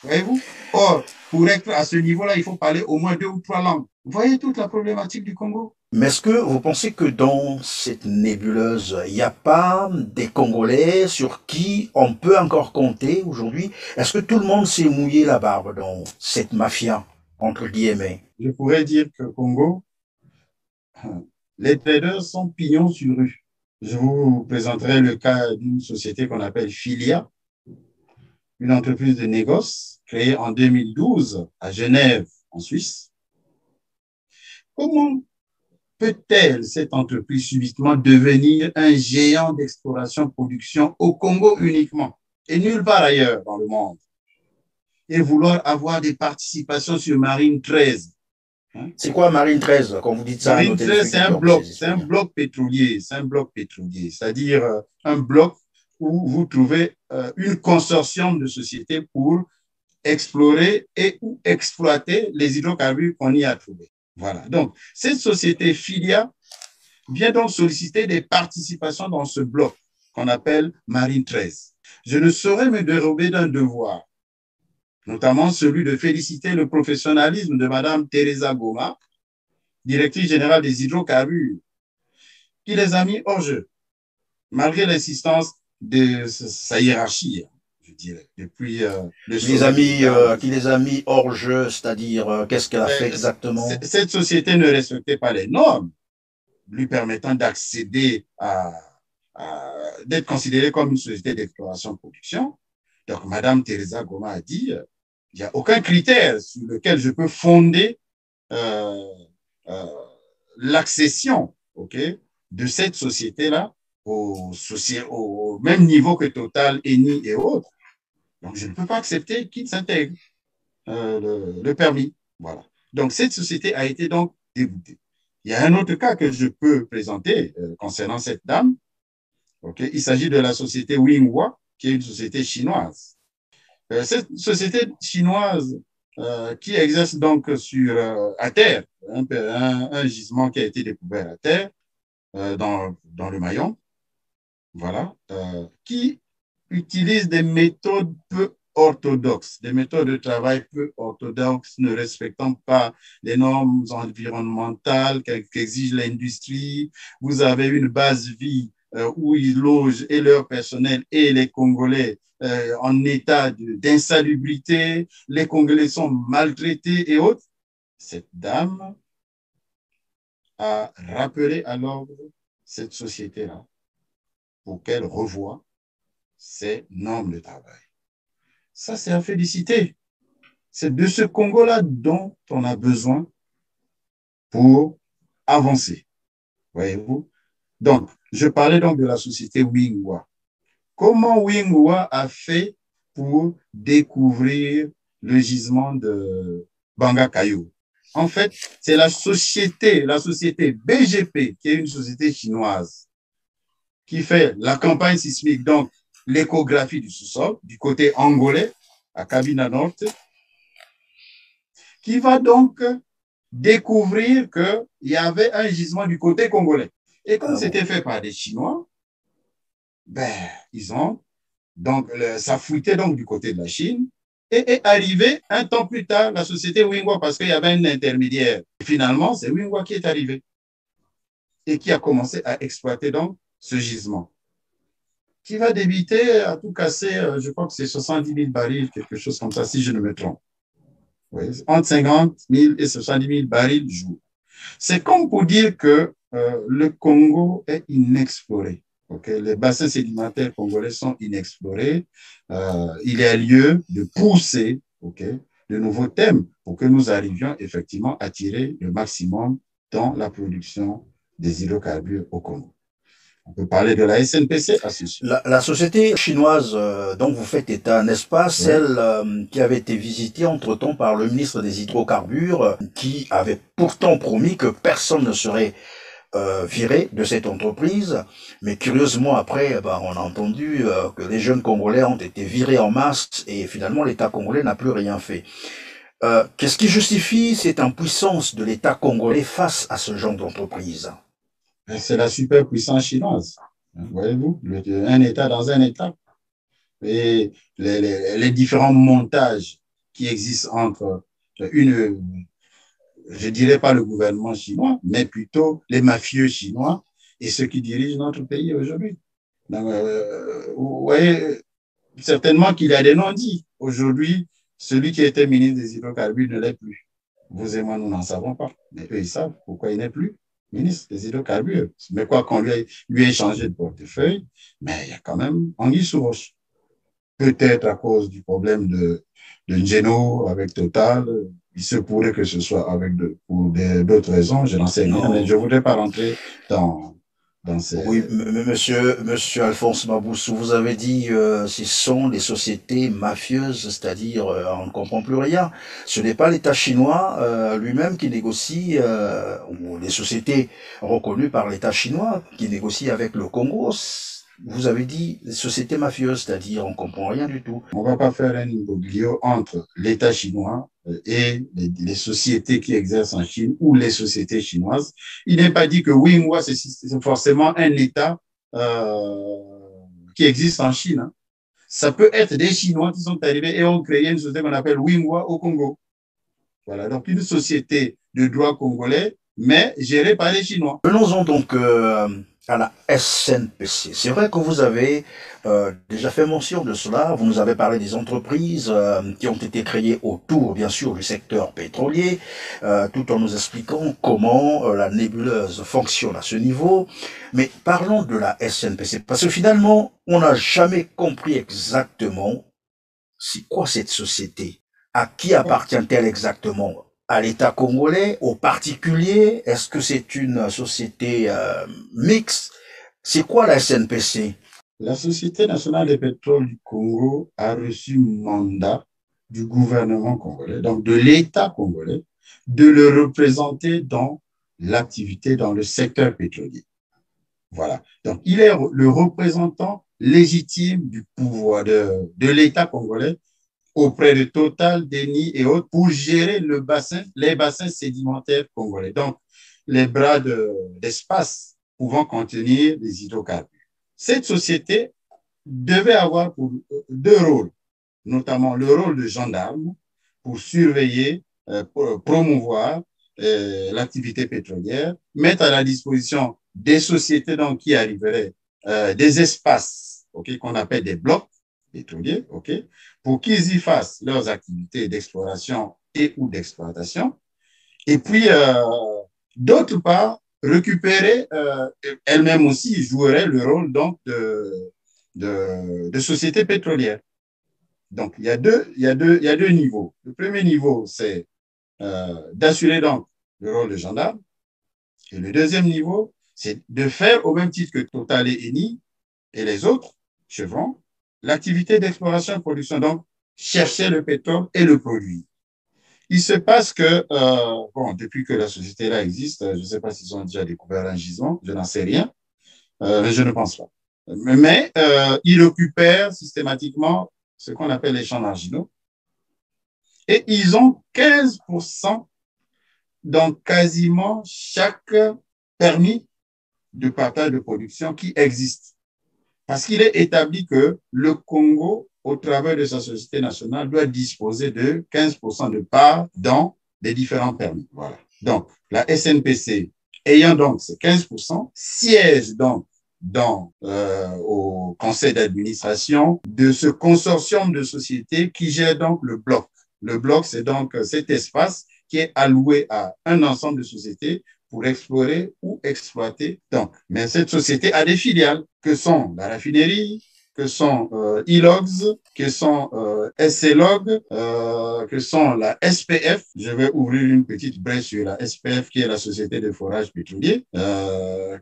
Voyez-vous? Or, pour être à ce niveau-là, il faut parler au moins 2 ou 3 langues. Vous voyez toute la problématique du Congo? Mais est-ce que vous pensez que dans cette nébuleuse, il n'y a pas des Congolais sur qui on peut encore compter aujourd'hui? Est-ce que tout le monde s'est mouillé la barbe dans cette mafia, entre guillemets? Je pourrais dire que Congo, les traders sont pignons sur rue. Je vous présenterai le cas d'une société qu'on appelle Filia, une entreprise de négoce créée en 2012 à Genève, en Suisse. Comment peut-elle, cette entreprise, subitement devenir un géant d'exploration-production au Congo uniquement et nulle part ailleurs dans le monde et vouloir avoir des participations sur Marine 13? C'est quoi Marine 13 quand vous dites ça? Marine 13, c'est un bloc pétrolier, c'est-à-dire un bloc où vous trouvez une consortium de sociétés pour explorer et ou exploiter les hydrocarbures qu'on y a trouvés. Voilà. Donc, cette société Filia vient donc solliciter des participations dans ce bloc qu'on appelle Marine 13. Je ne saurais me dérober d'un devoir, notamment celui de féliciter le professionnalisme de Madame Teresa Goma, directrice générale des hydrocarbures, qui les a mis hors jeu. malgré l'insistance de sa hiérarchie, je dirais, depuis le sommet qui les a mis hors jeu, c'est-à-dire qu'est-ce qu'elle a fait exactement? Cette société ne respectait pas les normes lui permettant d'accéder d'être considérée comme une société d'exploration-production. Donc, Madame Teresa Goma a dit, il n'y a aucun critère sur lequel je peux fonder euh, euh, l'accession, de cette société-là au même niveau que Total, Eni et autres. Donc, je ne peux pas accepter qu'il s'intègre le permis. Voilà. Donc, cette société a été donc déboutée. Il y a un autre cas que je peux présenter concernant cette dame. Il s'agit de la société Winghua, qui est une société chinoise. Cette société chinoise qui exerce donc à terre, un gisement qui a été découvert à terre dans le Mayon, voilà, qui utilise des méthodes peu orthodoxes, des méthodes de travail peu orthodoxes, ne respectant pas les normes environnementales qu'exige l'industrie. Vous avez une base vie où ils logent et leur personnel et les Congolais en état d'insalubrité. Les Congolais sont maltraités et autres. Cette dame a rappelé à l'ordre cette société-là pour qu'elle revoie ses normes de travail. Ça, c'est à féliciter. C'est de ce Congo-là dont on a besoin pour avancer. Voyez-vous? Donc, je parlais donc de la société Winghua. Comment Winghua a fait pour découvrir le gisement de Bangakayo? En fait, c'est la société BGP, qui est une société chinoise, qui fait la campagne sismique, donc l'échographie du sous-sol, du côté angolais, à Cabina Norte, qui va donc découvrir qu'il y avait un gisement du côté congolais. Et comme c'était fait par des Chinois, ils ont donc ça fuitait donc du côté de la Chine et est arrivé un temps plus tard la société Winghua parce qu'il y avait un intermédiaire. Et finalement, c'est Winghua qui est arrivé et qui a commencé à exploiter donc ce gisement, qui va débiter à tout casser, je crois que c'est 70 000 barils, quelque chose comme ça, si je ne me trompe. Oui, entre 50 000 et 70 000 barils jour. C'est comme pour dire que le Congo est inexploré. Les bassins sédimentaires congolais sont inexplorés. Il y a lieu de pousser de nouveaux thèmes pour que nous arrivions effectivement à tirer le maximum dans la production des hydrocarbures au Congo. On peut parler de la SNPC à ce sujet. La société chinoise dont vous faites état, n'est-ce pas, celle qui avait été visitée entre-temps par le ministre des Hydrocarbures, qui avait pourtant promis que personne ne serait viré de cette entreprise, mais curieusement après, on a entendu que les jeunes Congolais ont été virés en masse et finalement l'État congolais n'a plus rien fait. Qu'est-ce qui justifie cette impuissance de l'État congolais face à ce genre d'entreprise? C'est la superpuissance chinoise. Voyez-vous, un État dans un État. Et les différents montages qui existent entre je dirais pas le gouvernement chinois, mais plutôt les mafieux chinois et ceux qui dirigent notre pays aujourd'hui. Vous voyez certainement qu'il y a des non-dits. Aujourd'hui, celui qui était ministre des hydrocarbures ne l'est plus. Vous et moi, nous n'en savons pas. Mais eux, ils savent pourquoi il n'est plus ministre des hydrocarbures. Mais quoi qu'on lui ait changé de portefeuille, mais il y a quand même anguille sous roche. Peut-être à cause du problème de Ngeno avec Total. Il se pourrait que ce soit pour d'autres raisons, je n'en sais rien, mais je ne voudrais pas rentrer dans ces... Oui, monsieur Alphonse Maboussou, vous avez dit ce sont les sociétés mafieuses, c'est-à-dire on ne comprend plus rien. Ce n'est pas l'État chinois lui-même qui négocie, ou les sociétés reconnues par l'État chinois qui négocient avec le Congo. Vous avez dit les sociétés mafieuses, c'est-à-dire on ne comprend rien du tout. On ne va pas faire un imbroglio entre l'État chinois et les sociétés qui exercent en Chine ou les sociétés chinoises. Il n'est pas dit que Winghua, c'est forcément un État qui existe en Chine. Hein. Ça peut être des Chinois qui sont arrivés et ont créé une société qu'on appelle Winghua au Congo. Voilà, donc une société de droit congolais, mais gérée par les Chinois. Venons-en donc à la SNPC. C'est vrai que vous avez déjà fait mention de cela. Vous nous avez parlé des entreprises qui ont été créées autour, bien sûr, du secteur pétrolier, tout en nous expliquant comment la nébuleuse fonctionne à ce niveau. Mais parlons de la SNPC, parce que finalement, on n'a jamais compris exactement c'est quoi cette société. À qui appartient-elle exactement? À l'État congolais, aux particuliers? Est-ce que c'est une société mixte? C'est quoi la SNPC? La Société nationale des pétroles du Congo a reçu mandat du gouvernement congolais, donc de l'État congolais, de le représenter dans l'activité dans le secteur pétrolier. Voilà. Donc, il est le représentant légitime du pouvoir de l'État congolais auprès de Total, Eni et autres pour gérer les bassins sédimentaires congolais. Donc, les bras d'espace pouvant contenir des hydrocarbures. Cette société devait avoir deux rôles, notamment le rôle de gendarme pour surveiller, pour promouvoir l'activité pétrolière, mettre à la disposition des sociétés donc, qui arriveraient des espaces qu'on appelle des blocs pétroliers, pour qu'ils y fassent leurs activités d'exploration et ou d'exploitation. Et puis, d'autre part, récupérer, elle-même aussi jouerait le rôle donc de société pétrolière. Donc, il y a deux niveaux. Le premier niveau, c'est d'assurer donc le rôle de gendarme. Et le deuxième niveau, c'est de faire, au même titre que Total et Eni et les autres, Chevron, l'activité d'exploration et production, donc chercher le pétrole et le produire. Il se passe que, depuis que la société-là existe, je ne sais pas s'ils ont déjà découvert un gisement, je n'en sais rien, mais je ne pense pas. Mais ils récupèrent systématiquement ce qu'on appelle les champs marginaux et ils ont 15% dans quasiment chaque permis de partage de production qui existe. Parce qu'il est établi que le Congo, au travers de sa société nationale, doit disposer de 15% de parts dans les différents permis. Voilà. Donc, la SNPC, ayant donc ces 15%, siège donc au conseil d'administration de ce consortium de sociétés qui gère donc le bloc. Le bloc, c'est donc cet espace qui est alloué à un ensemble de sociétés pour explorer ou exploiter. Donc, mais cette société a des filiales que sont la raffinerie, que sont E-Logs, que sont SCLog, que sont la SPF. Je vais ouvrir une petite brèche sur la SPF, qui est la société de forage pétrolier,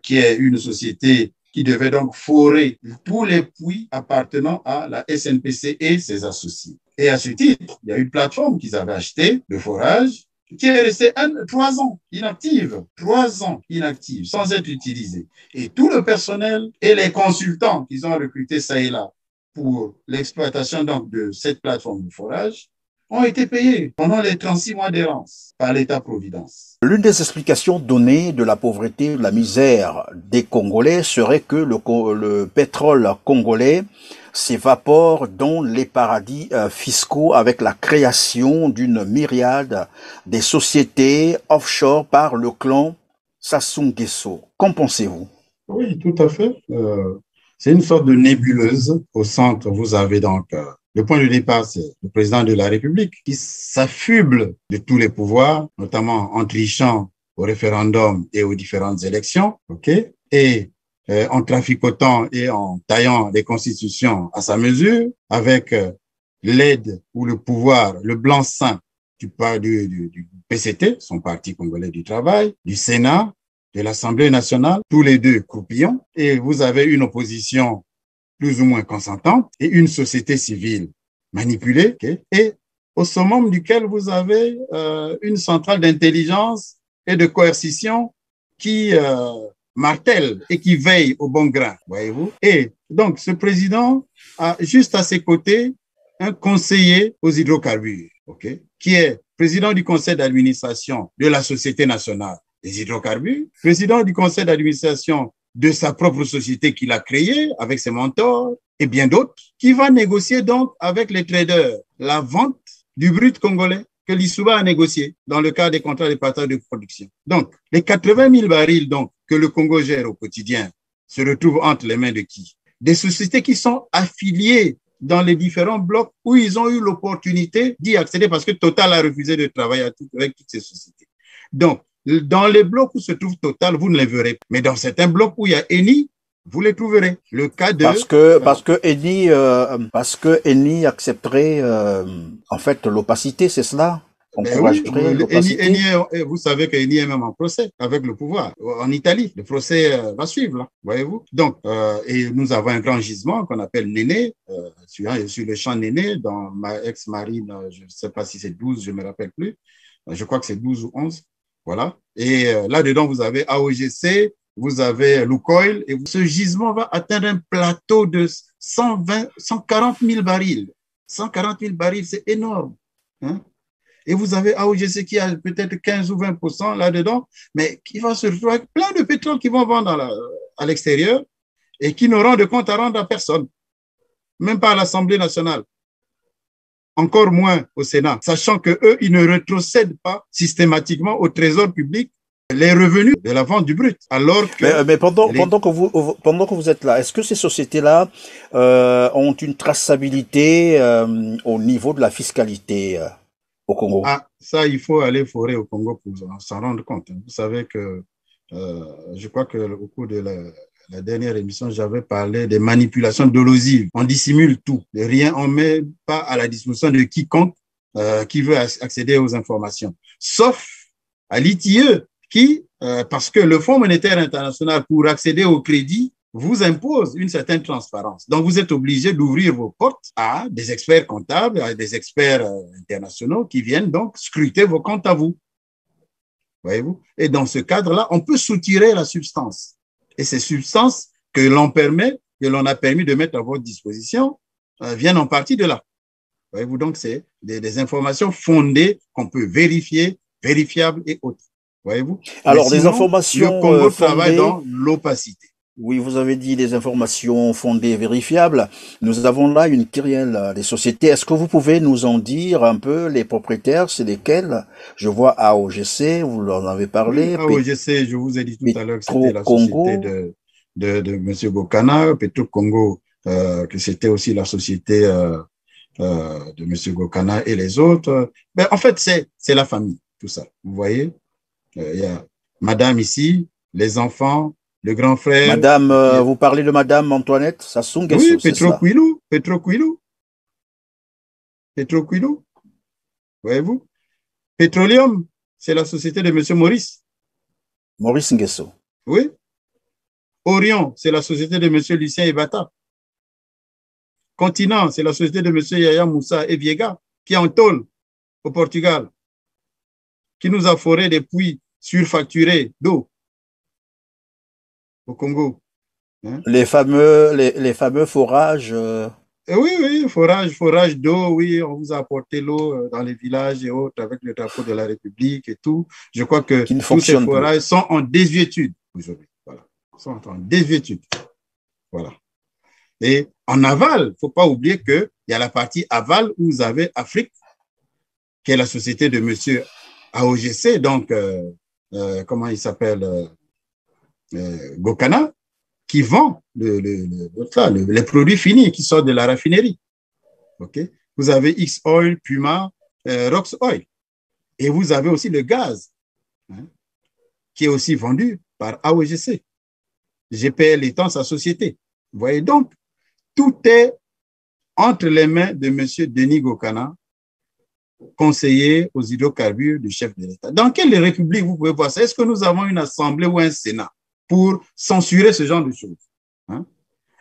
qui est une société qui devait donc forer tous les puits appartenant à la SNPC et ses associés. Et à ce titre, il y a une plateforme qu'ils avaient achetée de forage qui est restée 3 ans inactive, 3 ans inactive, sans être utilisée. Et tout le personnel et les consultants qu'ils ont recrutés ça et là pour l'exploitation donc de cette plateforme de forage ont été payés pendant les 36 mois d'errance par l'État-providence. L'une des explications données de la pauvreté, de la misère des Congolais serait que le pétrole congolais s'évapore dans les paradis fiscaux avec la création d'une myriade des sociétés offshore par le clan Sassou Nguesso. Qu'en pensez-vous? Oui, tout à fait. C'est une sorte de nébuleuse. Au centre, vous avez donc le point de départ, c'est le président de la République qui s'affuble de tous les pouvoirs, notamment en trichant au référendum et aux différentes élections, et en traficotant et en taillant les constitutions à sa mesure, avec l'aide ou le pouvoir, le blanc-seing du PCT, son Parti congolais du travail, du Sénat, de l'Assemblée nationale, tous les deux croupillons, et vous avez une opposition plus ou moins consentante et une société civile manipulée, et au summum duquel vous avez une centrale d'intelligence et de coercition qui martèle et qui veille au bon grain, voyez-vous. Et donc, ce président a juste à ses côtés un conseiller aux hydrocarbures, qui est président du conseil d'administration de la Société nationale des hydrocarbures, président du conseil d'administration de sa propre société qu'il a créée avec ses mentors et bien d'autres, qui va négocier donc avec les traders la vente du brut congolais que l'ISUBA a négocié dans le cadre des contrats de partage de production. Donc, les 80 000 barils donc, que le Congo gère au quotidien se retrouvent entre les mains de qui? Des sociétés qui sont affiliées dans les différents blocs où ils ont eu l'opportunité d'y accéder parce que Total a refusé de travailler avec toutes ces sociétés. Donc, dans les blocs où se trouve Total, vous ne les verrez pas. Mais dans certains blocs où il y a Eni, vous les trouverez. Le cas de... Parce que Eni accepterait, en fait, l'opacité, c'est cela? Ben oui, Eni, vous savez que Eni est même en procès avec le pouvoir en Italie. Le procès va suivre, là, voyez-vous. Donc, et nous avons un grand gisement qu'on appelle Néné, sur le champ Néné, dans ma ex-marine, je ne sais pas si c'est 12, je ne me rappelle plus. Je crois que c'est 12 ou 11. Voilà. Et là-dedans, vous avez AOGC, vous avez Lukoil, et ce gisement va atteindre un plateau de 140 000 barils. 140 000 barils, c'est énorme. Hein? Et vous avez AOGC qui a peut-être 15 ou 20% là-dedans, mais qui va se retrouver avec plein de pétrole qui vont vendre à l'extérieur et qui n'auront de compte à rendre à personne, même pas à l'Assemblée nationale, encore moins au Sénat, sachant qu'eux, ils ne rétrocèdent pas systématiquement au trésor public les revenus de la vente du brut. Alors que mais pendant que vous êtes là, est-ce que ces sociétés-là ont une traçabilité au niveau de la fiscalité au Congo? Ah, ça, il faut aller forer au Congo pour s'en rendre compte. Vous savez que je crois que au cours de la dernière émission, j'avais parlé des manipulations dolosives. On dissimule tout. Rien, on ne met pas à la disposition de quiconque qui veut accéder aux informations. Sauf à l'ITIE qui, parce que le Fonds monétaire international, pour accéder au crédit, vous impose une certaine transparence. Donc, vous êtes obligé d'ouvrir vos portes à des experts comptables, à des experts internationaux qui viennent donc scruter vos comptes à vous. Voyez-vous? Et dans ce cadre-là, on peut soutirer la substance. Et ces substances que l'on a permis de mettre à votre disposition, viennent en partie de là. Voyez-vous? Donc, c'est des informations fondées qu'on peut vérifier, vérifiables et autres. Voyez-vous? Alors, sinon, des informations le Congo travaille dans l'opacité. Oui, vous avez dit des informations fondées et vérifiables. Nous avons là une kyrielle des sociétés. Est-ce que vous pouvez nous en dire un peu les propriétaires, c'est lesquels? Je vois AOGC, vous en avez parlé. Oui, AOGC, je vous ai dit tout à l'heure que c'était la société de M. Gokana, Petro Congo, que c'était aussi la société de M. Gokana et les autres. Ben, en fait, c'est la famille, tout ça. Vous voyez, il y a madame ici, les enfants, le grand frère. Madame, vous parlez de madame Antoinette Sassou Nguesso, oui, Petro Kouilou. Voyez-vous? Petroleum, c'est la société de M. Maurice. Maurice Nguesso. Oui. Orion, c'est la société de M. Lucien Ebata. Continent, c'est la société de M. Yaya Moussa et Viega, qui est en tôle au Portugal, qui nous a foré des puits surfacturés d'eau au Congo. Hein? Les fameux forages. Oui, forage d'eau, oui, on vous a apporté l'eau dans les villages et autres avec le drapeau de la République et tout. Je crois que tous ces forages sont en désuétude aujourd'hui. Voilà. Ils sont en désuétude. Voilà. Et en aval, il ne faut pas oublier qu'il y a la partie aval où vous avez Afrique, qui est la société de M. AOGC, donc, comment il s'appelle, Gokana, qui vend les produits finis qui sortent de la raffinerie. Okay? Vous avez X-Oil, Puma, Rox Oil. Et vous avez aussi le gaz, hein, qui est aussi vendu par AOGC. GPL étant sa société. Vous voyez donc, tout est entre les mains de M. Denis Gokana, conseiller aux hydrocarbures du chef de l'État. Dans quelle république vous pouvez voir ça? Est-ce que nous avons une assemblée ou un Sénat pour censurer ce genre de choses? Hein?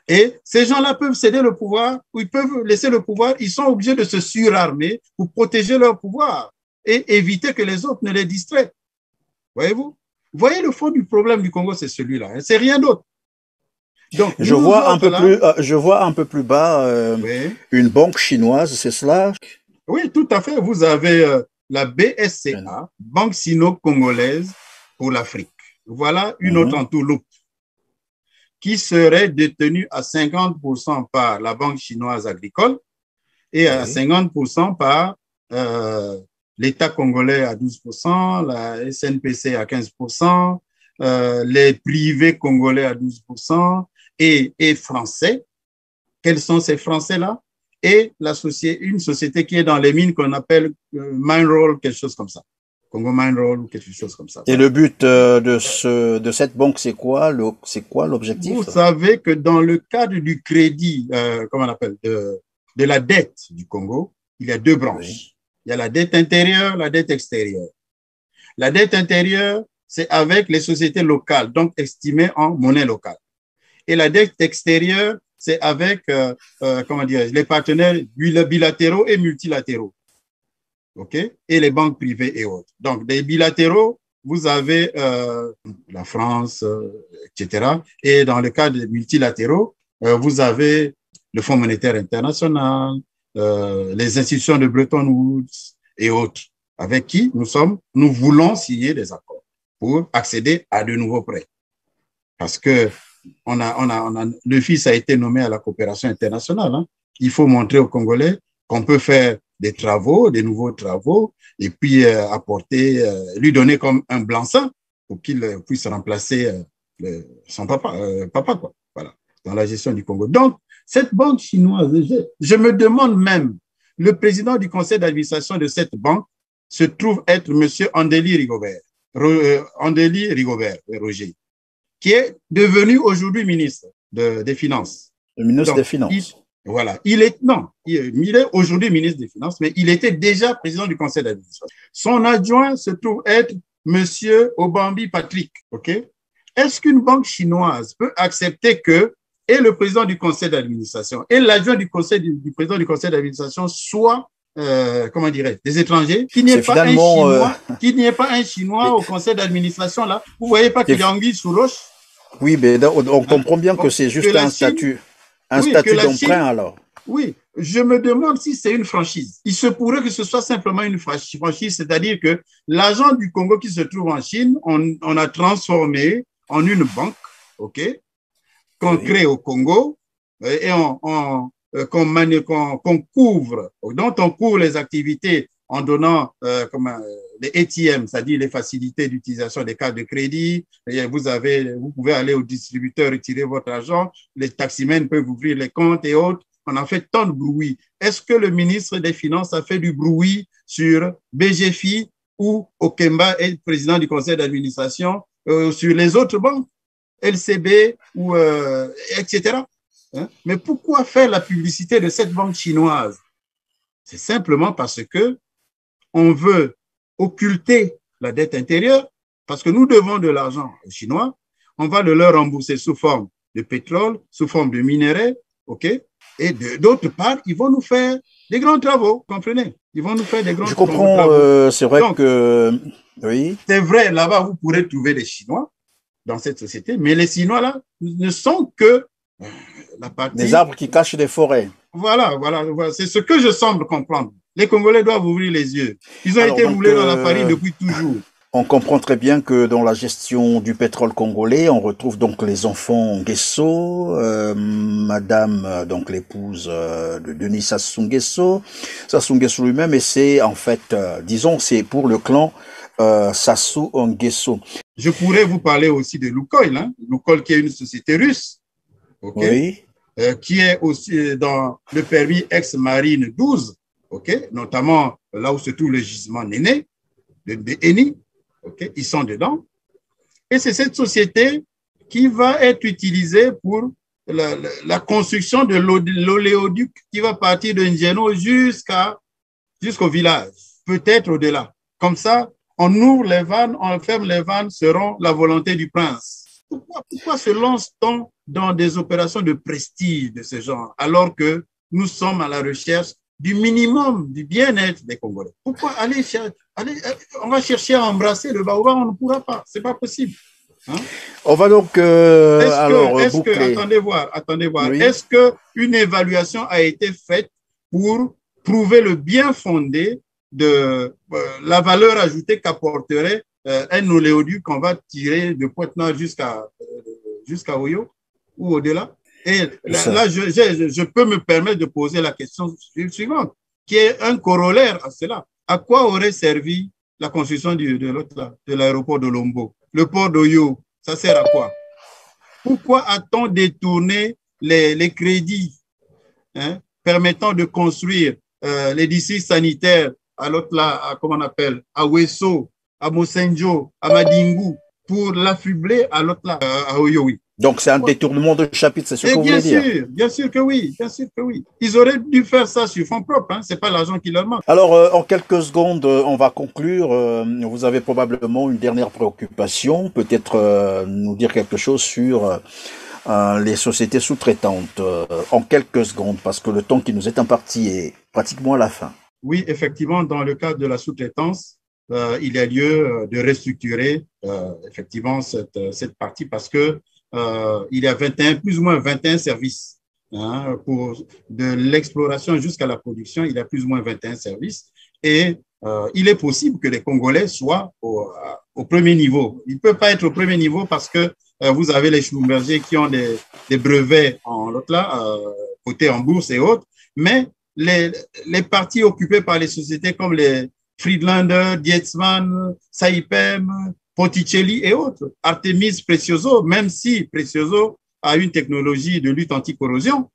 Et ces gens-là peuvent céder le pouvoir ou ils peuvent laisser le pouvoir. Ils sont obligés de se surarmer pour protéger leur pouvoir et éviter que les autres ne les distraient. Voyez-vous? Voyez le fond du problème du Congo, c'est celui-là. Hein? C'est rien d'autre. Donc, je vois un peu plus bas oui. Une banque chinoise, c'est cela? Oui, tout à fait. Vous avez la BSCA, Banque Sino-Congolaise pour l'Afrique. Voilà une autre entourloupe qui serait détenue à 50% par la Banque chinoise agricole et à 50% par l'État congolais à 12%, la SNPC à 15%, les privés congolais à 12% et français. Quels sont ces Français-là? Et une société qui est dans les mines qu'on appelle Mineral, quelque chose comme ça. Congo Mineral ou quelque chose comme ça. Et le but de cette banque, c'est quoi? C'est quoi l'objectif? Vous savez que dans le cadre du crédit, comment on appelle, de la dette du Congo, il y a deux branches. Oui. Il y a la dette intérieure, la dette extérieure. La dette intérieure, c'est avec les sociétés locales, donc estimées en monnaie locale. Et la dette extérieure, c'est avec comment dire, les partenaires bilatéraux et multilatéraux. Okay? Et les banques privées et autres. Donc, des bilatéraux, vous avez la France, etc. Et dans le cas des multilatéraux, vous avez le Fonds monétaire international, les institutions de Bretton Woods et autres, avec qui nous voulons signer des accords pour accéder à de nouveaux prêts. Parce que le FIS a été nommé à la coopération internationale. Hein. Il faut montrer aux Congolais qu'on peut faire des travaux, des nouveaux travaux, et puis lui donner comme un blanc-seing pour qu'il puisse remplacer son papa, quoi. Voilà, dans la gestion du Congo. Donc, cette banque chinoise, je me demande même, le président du conseil d'administration de cette banque se trouve être M. Andély Rigobert, Roger, qui est devenu aujourd'hui ministre des Finances. Le ministre des Finances. Voilà. Il est aujourd'hui ministre des Finances, mais il était déjà président du conseil d'administration. Son adjoint se trouve être Monsieur Obambi Patrick. OK? Est-ce qu'une banque chinoise peut accepter que et le président du conseil d'administration et l'adjoint du président du conseil d'administration soient comment dirais-je, des étrangers, qu'il n'y ait pas un Chinois au conseil d'administration là. Vous voyez pas qu'il y a anguille sous roche? Oui, mais on comprend bien que c'est juste un statut d'emprunt alors. Oui, je me demande si c'est une franchise. Il se pourrait que ce soit simplement une franchise, c'est-à-dire que l'argent du Congo qui se trouve en Chine, on a transformé en une banque, ok, qu'on crée au Congo et qu'on couvre, dont on couvre les activités en donnant les ATM, c'est-à-dire les facilités d'utilisation des cartes de crédit. Vous pouvez aller au distributeur retirer votre argent, les taximens peuvent ouvrir les comptes et autres. On a fait tant de bruit. Est-ce que le ministre des Finances a fait du bruit sur BGFI ou Okemba est président du conseil d'administration, sur les autres banques, LCB ou etc. Hein? Mais pourquoi faire la publicité de cette banque chinoise? C'est simplement parce que on veut occulter la dette intérieure, parce que nous devons de l'argent aux Chinois, on va le leur rembourser sous forme de pétrole, sous forme de minerais, ok? Et d'autre part, ils vont nous faire des grands travaux, comprenez? Ils vont nous faire des grands travaux. Je comprends, c'est vrai. Donc, que... Oui. C'est vrai, là-bas, vous pourrez trouver des Chinois dans cette société, mais les Chinois, là, ne sont que la partie... Des arbres qui cachent des forêts. Voilà, c'est ce que je semble comprendre. Les Congolais doivent ouvrir les yeux. Ils ont été roulés dans la farine depuis toujours. On comprend très bien que dans la gestion du pétrole congolais, on retrouve donc les enfants Nguesso, madame, donc l'épouse de Denis Sassou Nguesso lui-même, et c'est en fait, disons, c'est pour le clan Sassou Nguesso. Je pourrais vous parler aussi de Lukoil, hein? Lukoil qui est une société russe, okay? Oui. Qui est aussi dans le permis ex-marine 12, okay? Notamment là où se trouve le gisement Néné, de Eni. Okay, ils sont dedans. Et c'est cette société qui va être utilisée pour la construction de l'oléoduc qui va partir de Njeno jusqu'au village, peut-être au-delà. Comme ça, on ouvre les vannes, on ferme les vannes, seront la volonté du prince. Pourquoi se lance-t-on dans des opérations de prestige de ce genre, alors que nous sommes à la recherche du minimum du bien-être des Congolais? Pourquoi on va chercher à embrasser le baobab, on ne pourra pas, c'est pas possible. Hein? On va donc boucler. Attendez voir. Oui. Est-ce qu'une évaluation a été faite pour prouver le bien fondé de la valeur ajoutée qu'apporterait un oléoduc qu'on va tirer de Pointe-Noire jusqu'à Oyo ou au-delà? Et là, je peux me permettre de poser la question suivante, qui est un corollaire à cela. À quoi aurait servi la construction de l'aéroport de Lombo? Le port d'Oyo Ça sert à quoi? Pourquoi a-t-on détourné les crédits permettant de construire les districts sanitaires à l'autre là, comment on appelle, à Wesso, à Mosenjo, à Madingu, pour l'affubler à l'autre là, à Oyowi? Donc, c'est un détournement de chapitre, c'est ce que vous voulez dire? Bien sûr que oui, bien sûr que oui. Ils auraient dû faire ça sur fonds propres, hein, c'est pas l'argent qui leur manque. Alors, en quelques secondes, on va conclure. Vous avez probablement une dernière préoccupation, peut-être nous dire quelque chose sur les sociétés sous-traitantes, en quelques secondes, parce que le temps qui nous est imparti est pratiquement à la fin. Oui, effectivement, dans le cadre de la sous-traitance, il y a lieu de restructurer effectivement cette partie parce que il y a plus ou moins 21 services. Hein, de l'exploration jusqu'à la production, il y a plus ou moins 21 services. Et il est possible que les Congolais soient au premier niveau. Ils ne peuvent pas être au premier niveau parce que vous avez les Schlumberger qui ont des brevets en l'autre là, cotés en bourse et autres. Mais les parties occupées par les sociétés comme les Friedlander, Dietzmann, Saipem, Ponticelli et autres, Artemis, Precioso, même si Precioso a une technologie de lutte anti-corrosion,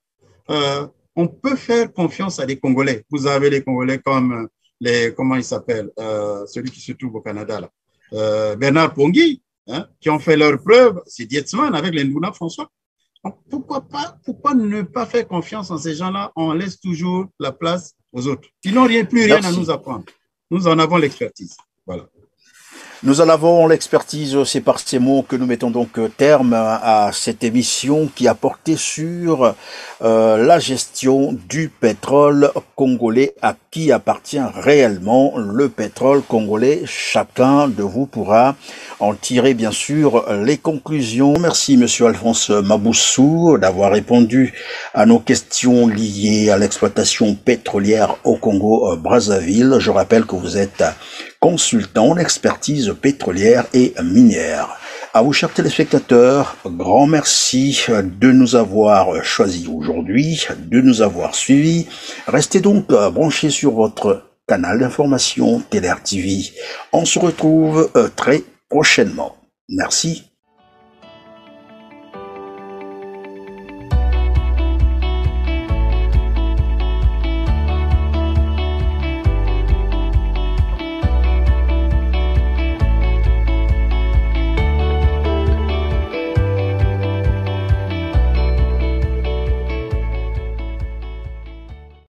on peut faire confiance à des Congolais. Vous avez les Congolais comme comment il s'appelle, celui qui se trouve au Canada, là, Bernard Pongui, hein, qui ont fait leurs preuves, c'est Dietzmann avec les Nduna François. Donc, pourquoi ne pas faire confiance en ces gens-là? On laisse toujours la place aux autres. Ils n'ont plus rien à nous apprendre. Nous en avons l'expertise. Voilà. Nous en avons l'expertise, c'est par ces mots que nous mettons donc terme à cette émission qui a porté sur la gestion du pétrole congolais, à qui appartient réellement le pétrole congolais. Chacun de vous pourra en tirer bien sûr les conclusions. Merci Monsieur Alphonse Maboussou d'avoir répondu à nos questions liées à l'exploitation pétrolière au Congo-Brazzaville. Je rappelle que vous êtes consultant en expertise pétrolière et minière. À vous, chers téléspectateurs, grand merci de nous avoir choisis aujourd'hui, de nous avoir suivis. Restez donc branchés sur votre canal d'information TLR TV. On se retrouve très prochainement. Merci.